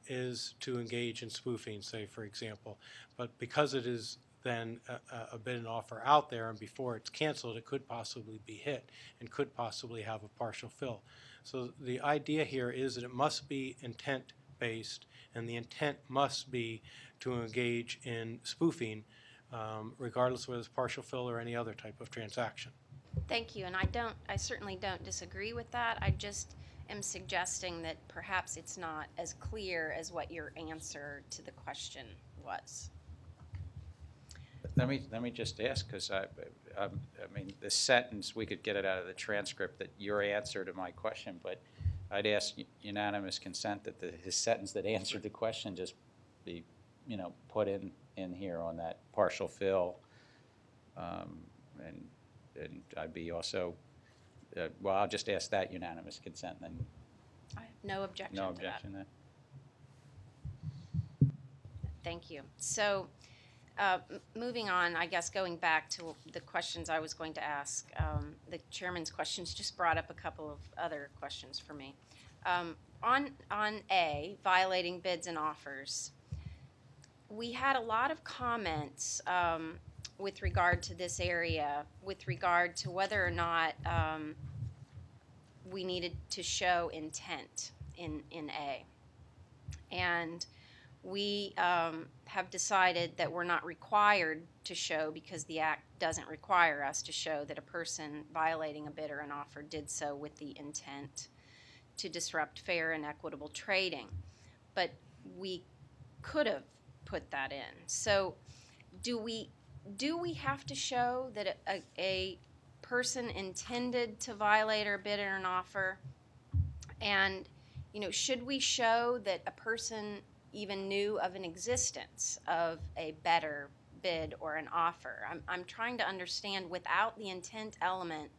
is to engage in spoofing, say, for example. But because it is then a bid and offer out there, and before it's canceled, it could possibly be hit and could possibly have a partial fill. So the idea here is that it must be intent-based, and the intent must be to engage in spoofing, regardless of whether it's partial fill or any other type of transaction. Thank you, and I certainly don't disagree with that. I just am suggesting that perhaps it's not as clear as what your answer to the question was. Let me just ask, because I mean, the sentence, we could get it out of the transcript, that your answer to my question, but I'd ask unanimous consent that his sentence that answered the question just be, put in here on that partial fill. And I'd be also, well, I'll just ask that unanimous consent, then. I have no objection to that. No objection then. Thank you. So, moving on, I guess going back to the questions I was going to ask, the chairman's questions just brought up a couple of other questions for me. On A, violating bids and offers, we had a lot of comments with regard to this area, with regard to whether or not we needed to show intent in A. And we have decided that we're not required to show, because the Act doesn't require us to show that a person violating a bid or an offer did so with the intent to disrupt fair and equitable trading. But we could have put that in. So do we have to show that a person intended to violate or bid or an offer? And, should we show that a person even knew of an existence of a better bid or an offer? I'm trying to understand, without the intent element,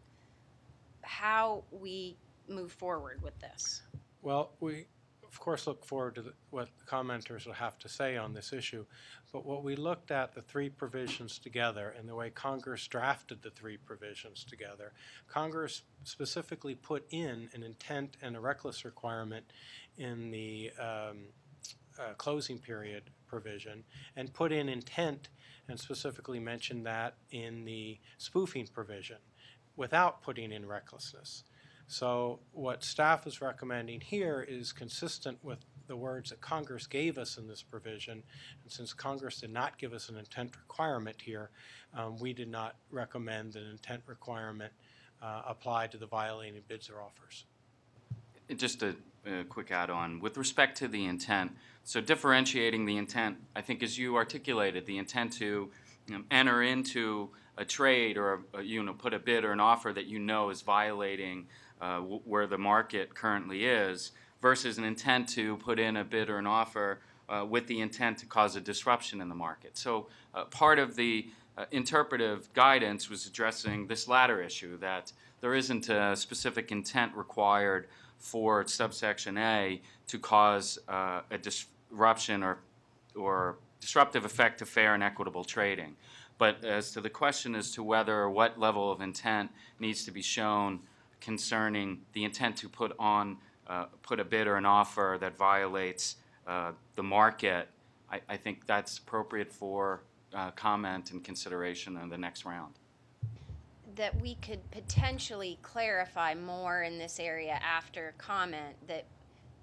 how we move forward with this. Well, we, of course, look forward to what the commenters will have to say on this issue. But what we looked at, the three provisions together, and the way Congress drafted the three provisions together, Congress specifically put in an intent and a reckless requirement in the closing period provision, and put in intent and specifically mentioned that in the spoofing provision without putting in recklessness. So what staff is recommending here is consistent with the words that Congress gave us in this provision, and since Congress did not give us an intent requirement here, we did not recommend that an intent requirement apply to the violating bids or offers. Just a quick add-on. With respect to the intent, so differentiating the intent, I think as you articulated, the intent to enter into a trade or put a bid or an offer that is violating where the market currently is, versus an intent to put in a bid or an offer with the intent to cause a disruption in the market. So part of the interpretive guidance was addressing this latter issue, that there isn't a specific intent required for subsection A to cause a disruption or disruptive effect to fair and equitable trading. But as to the question as to whether or what level of intent needs to be shown concerning the intent to put a bid or an offer that violates the market, I think that's appropriate for comment and consideration in the next round. That we could potentially clarify more in this area after comment, that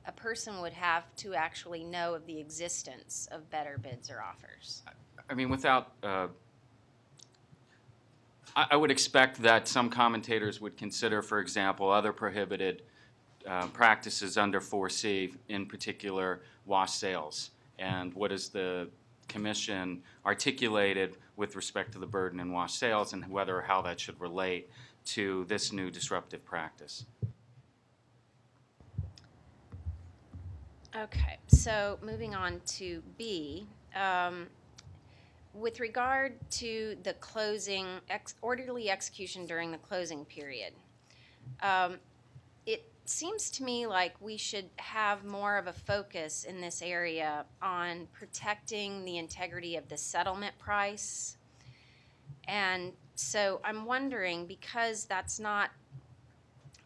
a person would have to actually know of the existence of better bids or offers. I mean, without, I would expect that some commentators would consider, for example, other prohibited practices under 4C, in particular wash sales, and what is the Commission articulated with respect to the burden in wash sales, and whether or how that should relate to this new disruptive practice. Okay, so moving on to B, with regard to the closing, orderly execution during the closing period, it seems to me like we should have more of a focus in this area on protecting the integrity of the settlement price and So I'm wondering, because that's not,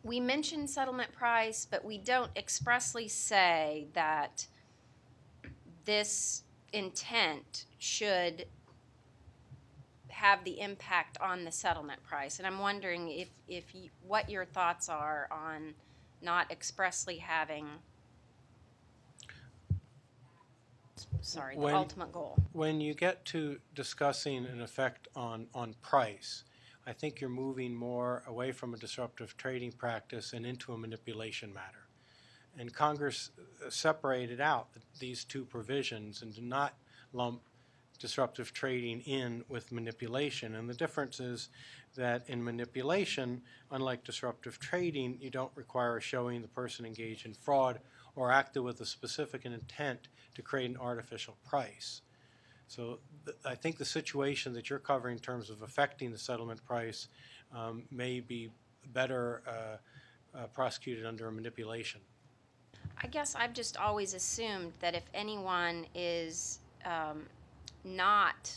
we mention settlement price, but we don't expressly say that this intent should have the impact on the settlement price. And I'm wondering what your thoughts are on not expressly having, sorry, the ultimate goal. When you get to discussing an effect on price, I think you're moving more away from a disruptive trading practice and into a manipulation matter. And Congress separated out these two provisions and did not lump disruptive trading in with manipulation. And the difference is that in manipulation, unlike disruptive trading, you don't require showing the person engaged in fraud or acted with a specific intent to create an artificial price. So I think the situation that you're covering in terms of affecting the settlement price may be better prosecuted under a manipulation. I guess I've just always assumed that if anyone is not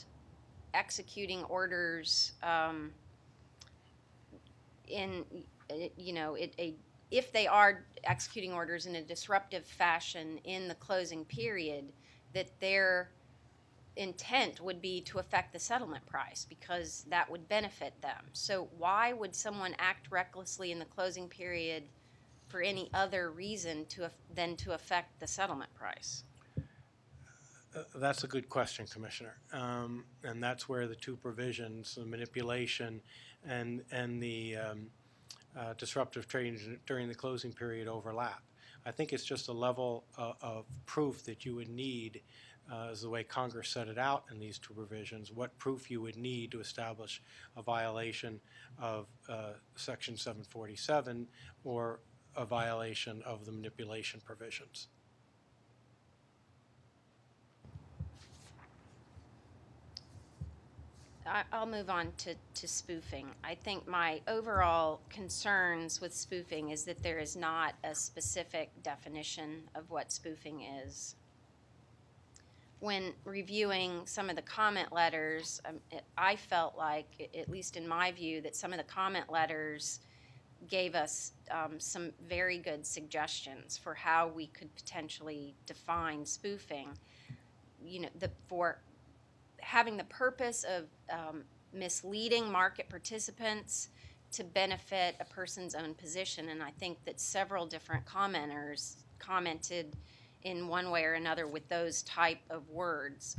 executing orders if they are executing orders in a disruptive fashion in the closing period, that their intent would be to affect the settlement price because that would benefit them. So why would someone act recklessly in the closing period for any other reason than to affect the settlement price? That's a good question, Commissioner. And that's where the two provisions, the manipulation and the disruptive trading during the closing period overlap. I think it's just a level of proof that you would need, is the way Congress set it out in these two provisions, what proof you would need to establish a violation of Section 747 or a violation of the manipulation provisions. I'll move on to spoofing. I think my overall concerns with spoofing is that there is not a specific definition of what spoofing is. When reviewing some of the comment letters, I felt like, at least in my view, that some of the comment letters gave us some very good suggestions for how we could potentially define spoofing. For having the purpose of misleading market participants to benefit a person's own position. And I think that several different commenters commented in one way or another with those type of words.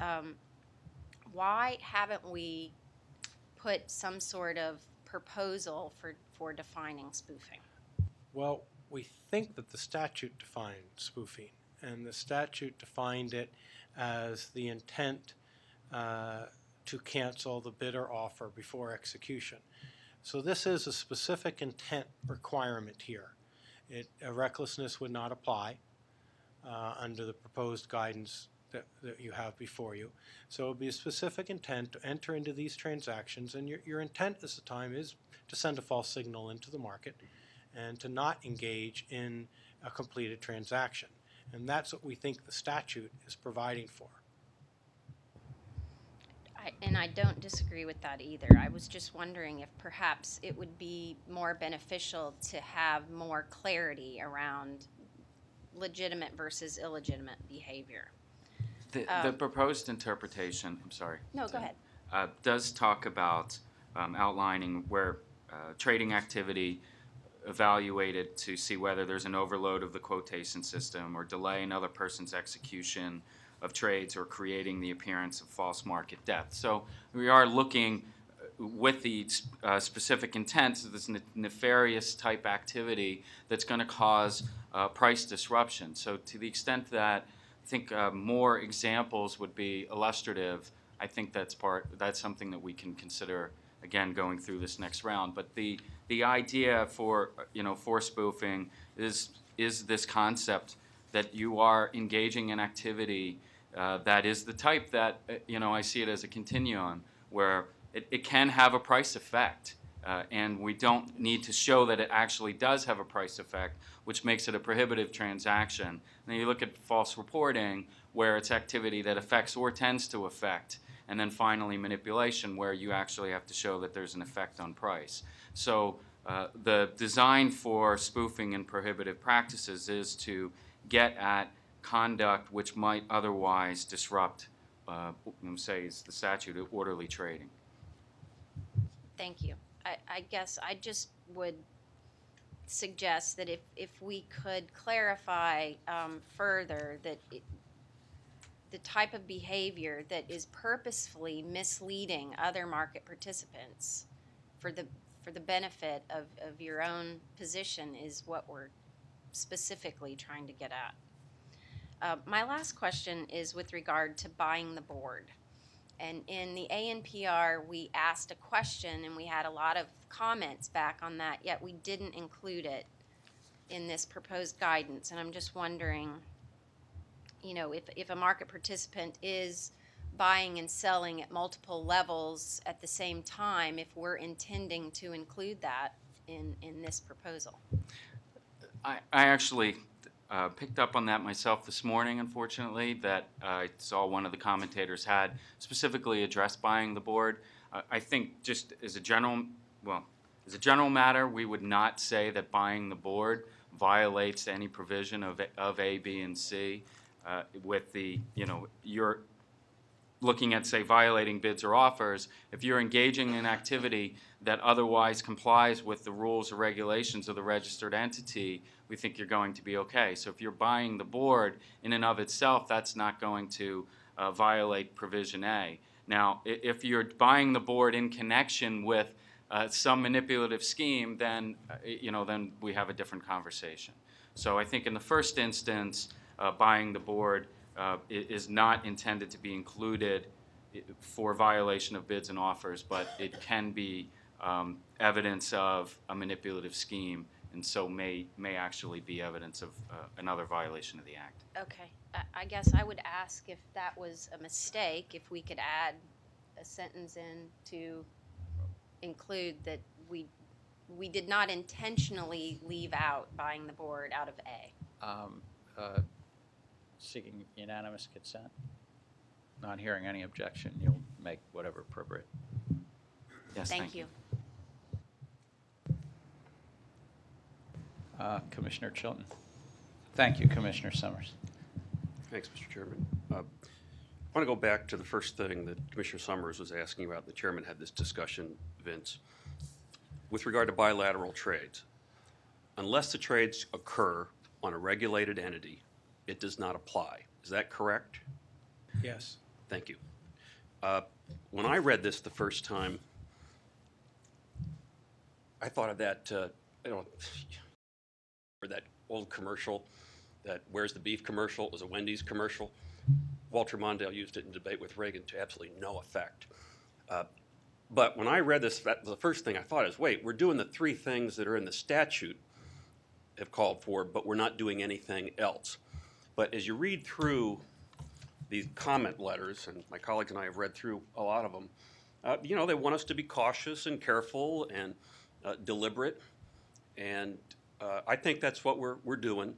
Why haven't we put some sort of proposal for defining spoofing? Well, we think that the statute defined spoofing, and the statute defined it as the intent to cancel the bid or offer before execution. So this is a specific intent requirement here. Recklessness would not apply under the proposed guidance that you have before you. So it would be a specific intent to enter into these transactions, and your intent at the time is to send a false signal into the market and to not engage in a completed transaction. And that's what we think the statute is providing for. And I don't disagree with that either. I was just wondering if perhaps it would be more beneficial to have more clarity around legitimate versus illegitimate behavior. The proposed interpretation, I'm sorry. No, go ahead. Does talk about outlining where trading activity evaluated to see whether there's an overload of the quotation system or delay another person's execution of trades or creating the appearance of false market depth. So we are looking with the specific intent of this nefarious type activity that's going to cause price disruption. So to the extent that I think more examples would be illustrative, I think that's something that we can consider again going through this next round. But the idea for spoofing is this concept that you are engaging in activity that is the type that, I see it as a continuum where it can have a price effect. And we don't need to show that it actually does have a price effect, which makes it a prohibitive transaction. And then you look at false reporting, where it's activity that affects or tends to affect and then finally manipulation, where you actually have to show that there's an effect on price. So the design for spoofing and prohibitive practices is to get at conduct which might otherwise disrupt, say, it's the statute of orderly trading. Thank you. I guess I just would suggest that if we could clarify further that the type of behavior that is purposefully misleading other market participants for the benefit of your own position is what we're specifically trying to get at. My last question is with regard to buying the board. And in the ANPR, we asked a question and we had a lot of comments back on that, yet we didn't include it in this proposed guidance. And I'm just wondering, you know, if a market participant is buying and selling at multiple levels at the same time, if we're intending to include that in this proposal. I actually picked up on that myself this morning, unfortunately, that I saw one of the commentators had specifically addressed buying the board. I think just as a general matter, we would not say that buying the board violates any provision of A, B, and C. With the, you know, you're looking at, say, violating bids or offers. If you're engaging in activity that otherwise complies with the rules or regulations of the registered entity, we think you're going to be okay. So if you're buying the board in and of itself, that's not going to violate provision A. Now, if you're buying the board in connection with some manipulative scheme, then then we have a different conversation. So I think in the first instance, buying the board is not intended to be included for violation of bids and offers, but it can be evidence of a manipulative scheme, and so may actually be evidence of another violation of the Act. Okay. I guess I would ask if that was a mistake, if we could add a sentence in to include that we did not intentionally leave out buying the board out of A. Seeking unanimous consent. Not hearing any objection, you'll make whatever appropriate. Yes, Thank you. Commissioner Chilton. Thank you, Commissioner Summers. Thanks, Mr. Chairman. I want to go back to the first thing that Commissioner Summers was asking about. The chairman had this discussion, Vince, with regard to bilateral trades. Unless the trades occur on a regulated entity, it does not apply. Is that correct? Yes. Thank you. When I read this the first time, I thought of that, or that old commercial, that Where's the Beef commercial. It was a Wendy's commercial. Walter Mondale used it in debate with Reagan to absolutely no effect. But when I read this, the first thing I thought is, wait, we're doing the three things that are in the statute have called for, but we're not doing anything else. But as you read through these comment letters, and my colleagues and I have read through a lot of them, they want us to be cautious and careful and deliberate, and I think that's what we're doing.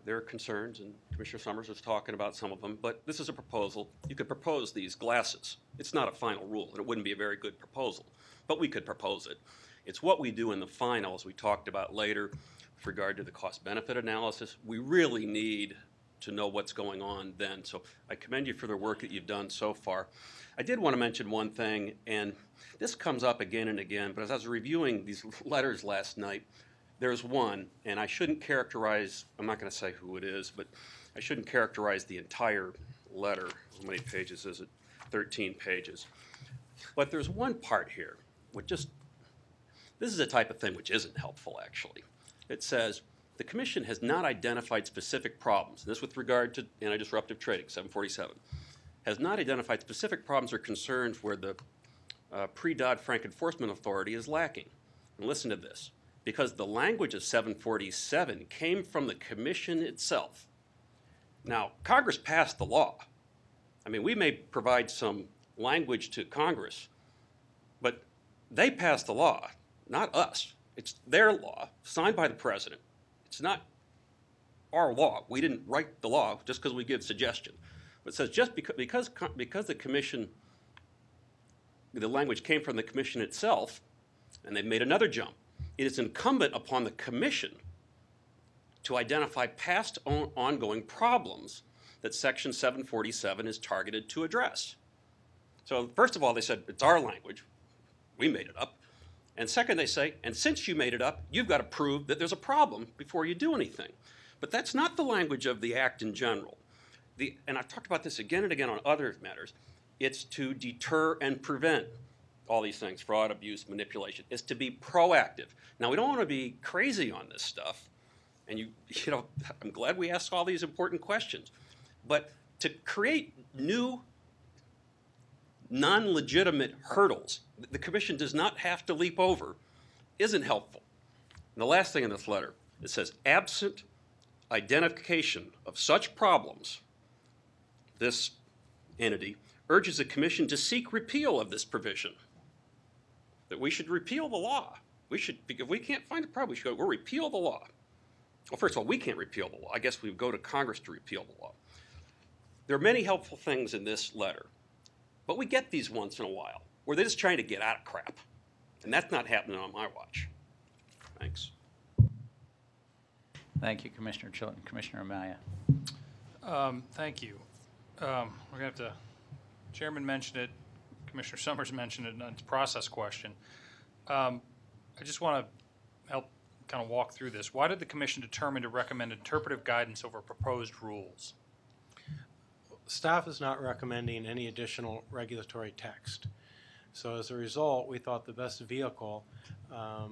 There are concerns, and Commissioner Summers was talking about some of them, but this is a proposal. You could propose these glasses. It's not a final rule, and it wouldn't be a very good proposal, but we could propose it. It's what we do in the final, as we talked about later, with regard to the cost-benefit analysis. We really need to know what's going on then, so I commend you for the work that you've done so far. I did want to mention one thing, and this comes up again and again, but as I was reviewing these letters last night, there's one, and I shouldn't characterize, I'm not going to say who it is, but I shouldn't characterize the entire letter. How many pages is it? 13 pages. But there's one part here which this is a type of thing which isn't helpful, actually. It says, the Commission has not identified specific problems, and this with regard to anti-disruptive trading, 747, has not identified specific problems or concerns where the pre-Dodd-Frank Enforcement Authority is lacking. And listen to this. Because the language of 747 came from the Commission itself. Now, Congress passed the law. I mean, we may provide some language to Congress, but they passed the law, not us. It's their law, signed by the President. It's not our law. We didn't write the law just because we give suggestion. But it says just because the Commission the language came from the commission itself, and they've made another jump. It is incumbent upon the commission to identify past ongoing problems that Section 747 is targeted to address. So first of all, they said, it's our language. We made it up. And second, they say, and since you made it up, you've got to prove that there's a problem before you do anything. But that's not the language of the Act in general. And I've talked about this again and again on other matters. It's to deter and prevent all these things, fraud, abuse, manipulation. It's to be proactive. Now, we don't want to be crazy on this stuff. And you know, I'm glad we asked all these important questions. But to create new non-legitimate hurdles the commission does not have to leap over isn't helpful. And the last thing in this letter, it says, absent identification of such problems, this entity urges the commission to seek repeal of this provision. That we should repeal the law. If we can't find a problem, we should go, we'll repeal the law. Well, first of all, we can't repeal the law. I guess we would go to Congress to repeal the law. There are many helpful things in this letter, but we get these once in a while where they're just trying to get out of crap. And that's not happening on my watch. Thanks. Thank you, Commissioner Chilton. Commissioner Amaya. Thank you. We're going to have to, Chairman mentioned it, Commissioner Summers mentioned it, and it's a process question. I just want to help kind of walk through this. Why did the Commission determine to recommend interpretive guidance over proposed rules? Staff is not recommending any additional regulatory text. So as a result, we thought the best vehicle,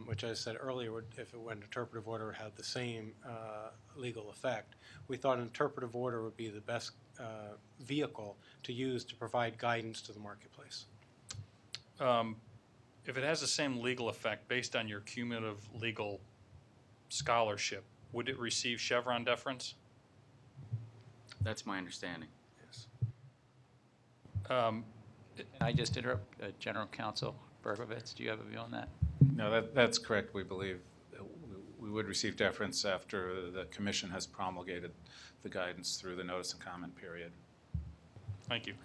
which I said earlier, if it went interpretive order, would have the same legal effect. We thought an interpretive order would be the best vehicle to use to provide guidance to the marketplace. If it has the same legal effect based on your cumulative legal scholarship, would it receive Chevron deference? That's my understanding. Can I just interrupt? General Counsel Berkovitz, do you have a view on that? No, that's correct. We believe we would receive deference after the commission has promulgated the guidance through the notice and comment period. Thank you.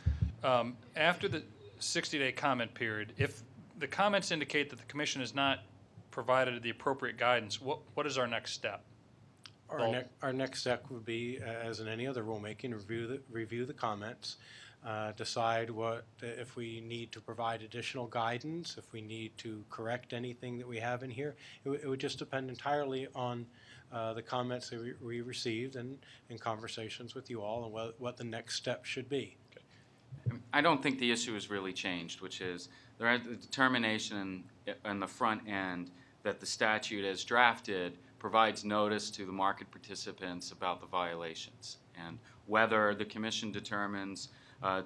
After the 60-day comment period, if the comments indicate that the commission has not provided the appropriate guidance, what is our next step? Our next step would be, as in any other rulemaking, review the comments, decide if we need to provide additional guidance, if we need to correct anything that we have in here. It would just depend entirely on the comments that we received and in conversations with you all and what the next step should be. I don't think the issue has really changed, which is there is a determination on the front end that the statute as drafted provides notice to the market participants about the violations. And whether the commission determines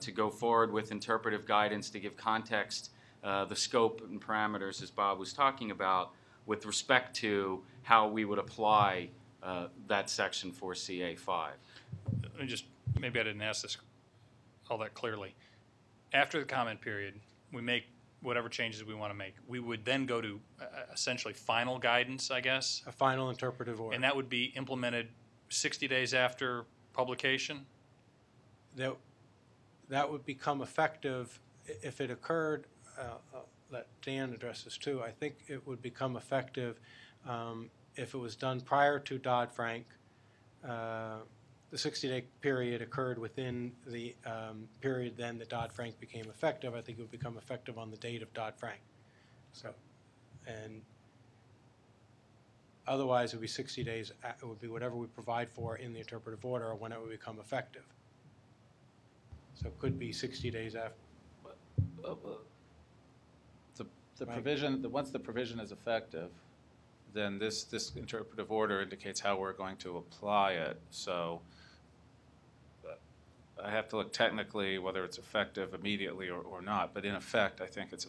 to go forward with interpretive guidance to give context, the scope and parameters, as Bob was talking about, with respect to how we would apply that section for CA5. Let me just, maybe I didn't ask this all that clearly. After the comment period, we make whatever changes we want to make. We would then go to essentially final guidance, I guess? A final interpretive order. And that would be implemented 60 days after publication? That would become effective if it occurred. Let Dan address this too. I think it would become effective if it was done prior to Dodd-Frank. The 60-day period occurred within the period then that Dodd-Frank became effective. I think it would become effective on the date of Dodd-Frank. So, and otherwise it would be 60 days. It would be whatever we provide for in the interpretive order or when it would become effective. So it could be 60 days after. The provision, once the provision is effective, then this interpretive order indicates how we're going to apply it. So I have to look technically whether it's effective immediately or not. But in effect, I think it's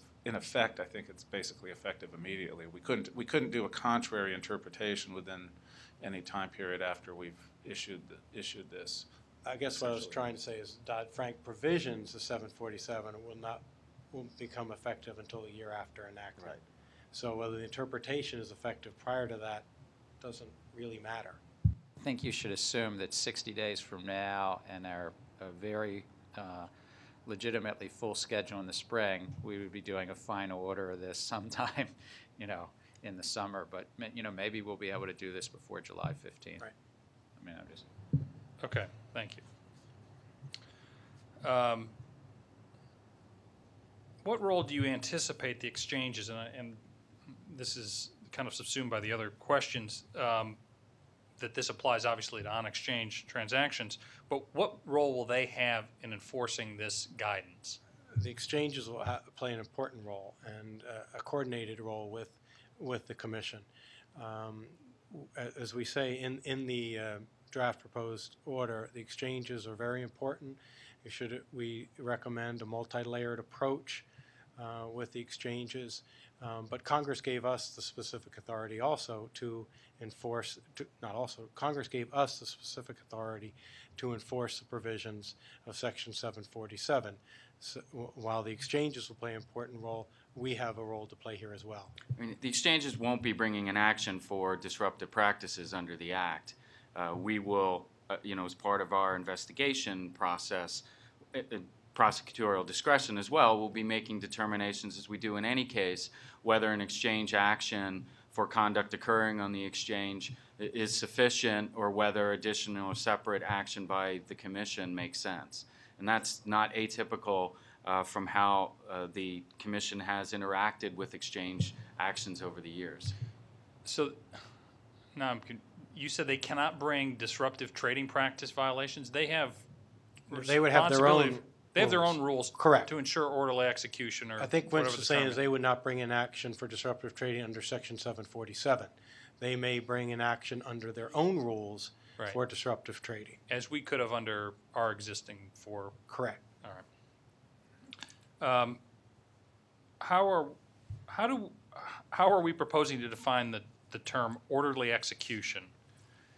basically effective immediately. We couldn't do a contrary interpretation within any time period after we've issued this. I guess what I was trying to say is Dodd-Frank provisions, the 747, won't become effective until a year after enactment. Right. So whether the interpretation is effective prior to that doesn't really matter. I think you should assume that 60 days from now and our very legitimately full schedule in the spring, we would be doing a final order of this sometime, in the summer. But, maybe we'll be able to do this before July 15th. Right. I mean, I'm just. Okay, thank you. What role do you anticipate the exchanges, and this is kind of subsumed by the other questions, that this applies obviously to on-exchange transactions, but what role will they have in enforcing this guidance? The exchanges will play an important role and a coordinated role with the Commission. As we say in the draft proposed order, the exchanges are very important. We recommend a multi-layered approach with the exchanges, but Congress gave us the specific authority also to enforce, Congress gave us the specific authority to enforce the provisions of Section 747. So, while the exchanges will play an important role, we have a role to play here as well. I mean, the exchanges won't be bringing an action for disruptive practices under the Act. We will, as part of our investigation process, prosecutorial discretion as well, we'll be making determinations, as we do in any case, whether an exchange action for conduct occurring on the exchange is sufficient or whether additional or separate action by the Commission makes sense. And that's not atypical from how the Commission has interacted with exchange actions over the years. So now you said they cannot bring disruptive trading practice violations. They would have their own. They have their own rules, correct, to ensure orderly execution. Or I think what whatever you're saying is they would not bring an action for disruptive trading under Section 747. They may bring an action under their own rules for disruptive trading, as we could have under our existing four. Correct. All right. How are we proposing to define the term orderly execution,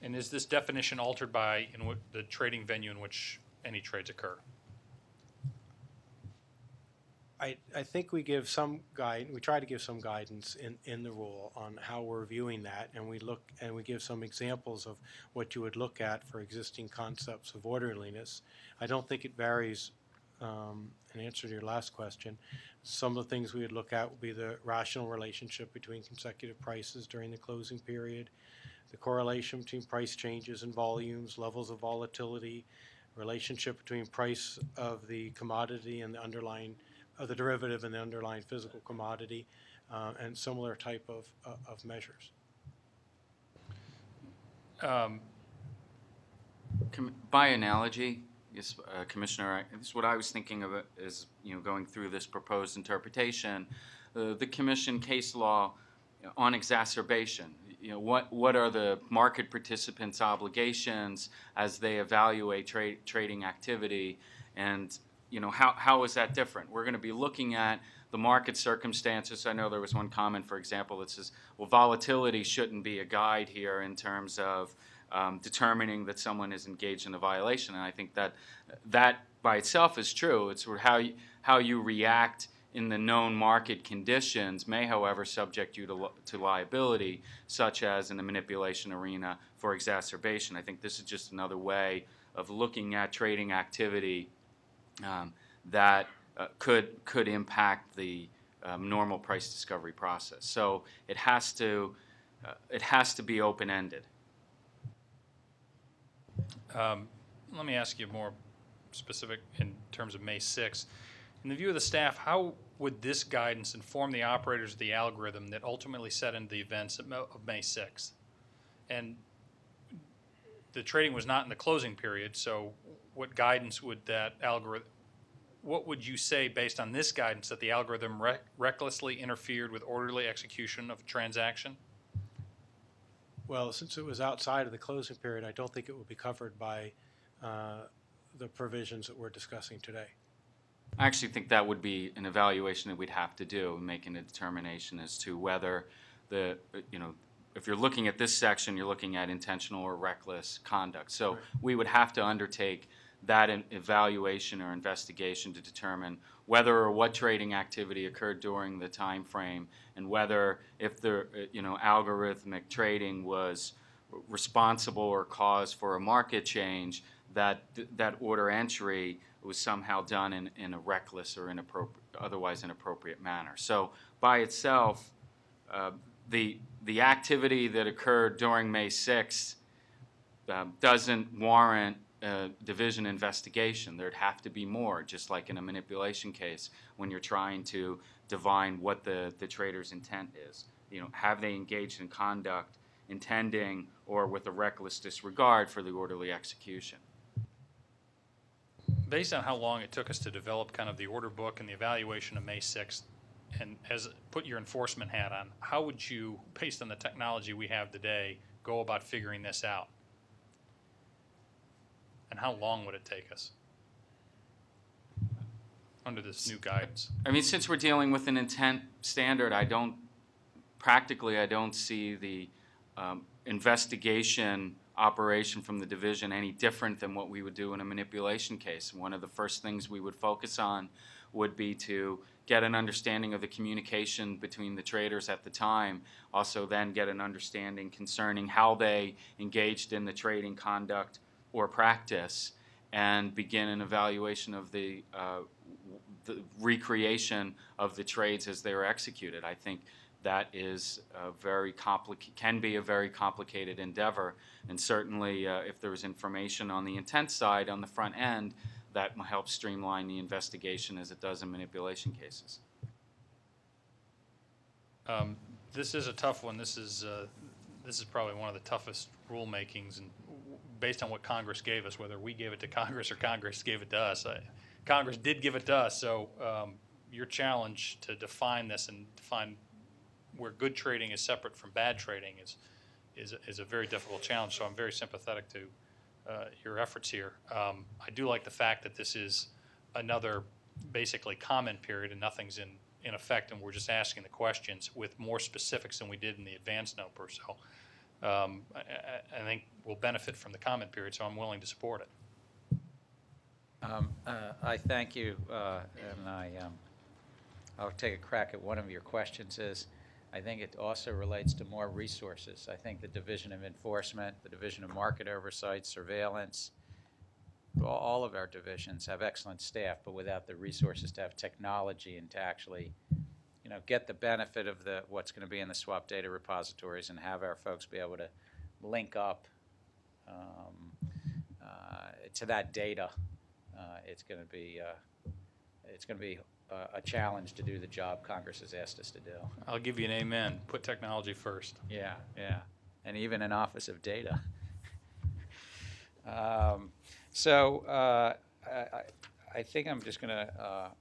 and is this definition altered by the trading venue in which any trades occur? I think we give some guidance. We try to give some guidance in the rule on how we're viewing that, and we give some examples of what you would look at for existing concepts of orderliness. I don't think it varies. In answer to your last question, some of the things we would look at would be the rational relationship between consecutive prices during the closing period, the correlation between price changes and volumes, levels of volatility, relationship between price of the commodity and the underlying of the derivative and the underlying physical commodity, and similar type of measures. By analogy, yes, Commissioner, this is what I was thinking of it as going through this proposed interpretation. The Commission case law on exacerbation. What are the market participants' obligations as they evaluate trading activity, and how is that different? We're going to be looking at the market circumstances. I know there was one comment, for example, that says, well, volatility shouldn't be a guide here in terms of determining that someone is engaged in a violation. And I think that by itself is true. It's how you react in the known market conditions may, however, subject you to liability, such as in the manipulation arena for exacerbation. I think this is just another way of looking at trading activity that could impact the normal price discovery process. So it has to be open-ended. Let me ask you more specific in terms of May 6th. In the view of the staff, how would this guidance inform the operators of the algorithm that ultimately set into the events of May 6th? And the trading was not in the closing period, so what guidance would that algorithm, what would you say based on this guidance that the algorithm recklessly interfered with orderly execution of a transaction? Well, since it was outside of the closing period, I don't think it would be covered by the provisions that we're discussing today. I actually think that would be an evaluation that we'd have to do, making a determination as to whether if you're looking at this section, you're looking at intentional or reckless conduct. So we would have to undertake that evaluation or investigation to determine whether or what trading activity occurred during the time frame, and whether if the algorithmic trading was responsible or cause for a market change that that order entry was somehow done in a reckless or otherwise inappropriate manner. So by itself, the activity that occurred during May 6th doesn't warrant a division investigation. There'd have to be more, just like in a manipulation case when you're trying to divine what the trader's intent is. You know, have they engaged in conduct intending or with a reckless disregard for the orderly execution? Based on how long it took us to develop kind of the order book and the evaluation of May 6th, and as put your enforcement hat on, how would you, based on the technology we have today, go about figuring this out? And how long would it take us under this new guidance? I mean, since we're dealing with an intent standard, I don't see the investigation operation from the division any different than what we would do in a manipulation case. One of the first things we would focus on would be to get an understanding of the communication between the traders at the time, also then get an understanding concerning how they engaged in the trading conduct or practice, and begin an evaluation of the recreation of the trades as they were executed. I think that is can be a very complicated endeavor, and certainly if there was information on the intent side on the front end, that will help streamline the investigation as it does in manipulation cases. This is a tough one. This is probably one of the toughest rulemakings, and based on what Congress gave us, whether we gave it to Congress or Congress gave it to us. Congress did give it to us, so your challenge to define this and define where good trading is separate from bad trading is a very difficult challenge. So I'm very sympathetic to your efforts here. I do like the fact that this is another basically comment period and nothing's in effect, and we're just asking the questions with more specifics than we did in the advance NOPR. So I think we'll benefit from the comment period, so I'm willing to support it. I thank you, and I'll take a crack at one of your questions. I think it also relates to more resources. I think the Division of Enforcement, the Division of Market Oversight, Surveillance, all of our divisions have excellent staff, but without the resources to have technology and to actually, get the benefit of what's going to be in the swap data repositories and have our folks be able to link up to that data, it's going to be a challenge to do the job Congress has asked us to do. I'll give you an amen. Put technology first. Yeah, and even an Office of Data. So I think I'm just going to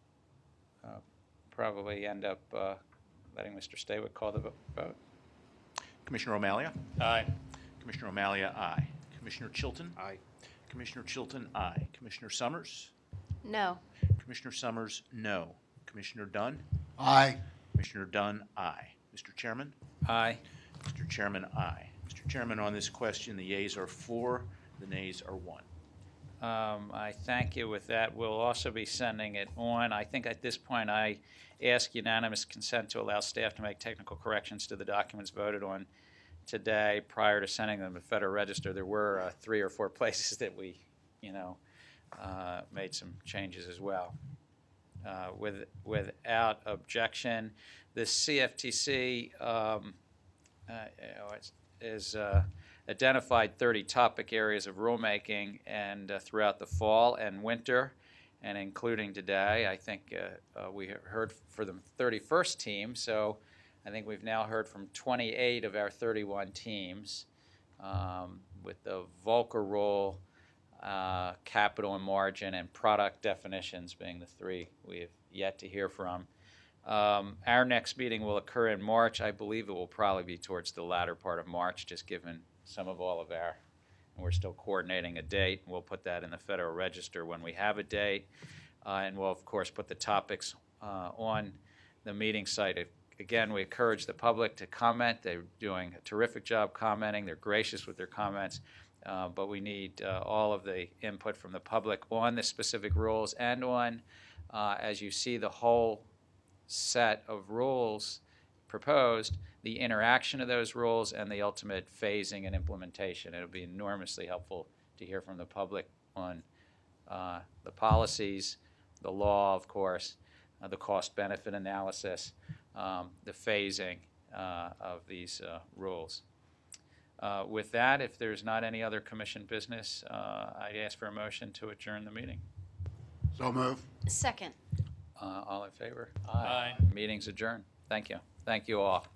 probably end up letting Mr. Staywick call the vote. Commissioner O'Malley? Aye. Commissioner O'Malley, aye. Commissioner Chilton? Aye. Commissioner Chilton, aye. Commissioner Summers? No. Commissioner Summers, no. Commissioner Dunn? Aye. Commissioner Dunn, aye. Mr. Chairman? Aye. Mr. Chairman, aye. Mr. Chairman, on this question, the yeas are 4, the nays are 1. I thank you. With that, we'll also be sending it on. I think at this point I ask unanimous consent to allow staff to make technical corrections to the documents voted on today prior to sending them to the Federal Register. There were 3 or 4 places that we, made some changes as well. Without objection, the CFTC is identified 30 topic areas of rulemaking and throughout the fall and winter, and including today. I think we heard for the 31st team, so I think we've now heard from 28 of our 31 teams, with the Volcker rule, capital and margin, and product definitions being the 3 we have yet to hear from. Our next meeting will occur in March. I believe it will probably be towards the latter part of March, just given some of all of and we're still coordinating a date. We'll put that in the Federal Register when we have a date, and we'll of course put the topics on the meeting site. Again, we encourage the public to comment. They're doing a terrific job commenting. They're gracious with their comments, but we need all of the input from the public on the specific rules and on, as you see the whole set of rules proposed, the interaction of those rules and the ultimate phasing and implementation. It'll be enormously helpful to hear from the public on the policies, the law, of course, the cost-benefit analysis, the phasing of these rules. With that, if there's not any other commission business, I'd ask for a motion to adjourn the meeting. So move. Second. All in favor? Aye. Meeting's adjourned. Thank you. Thank you all.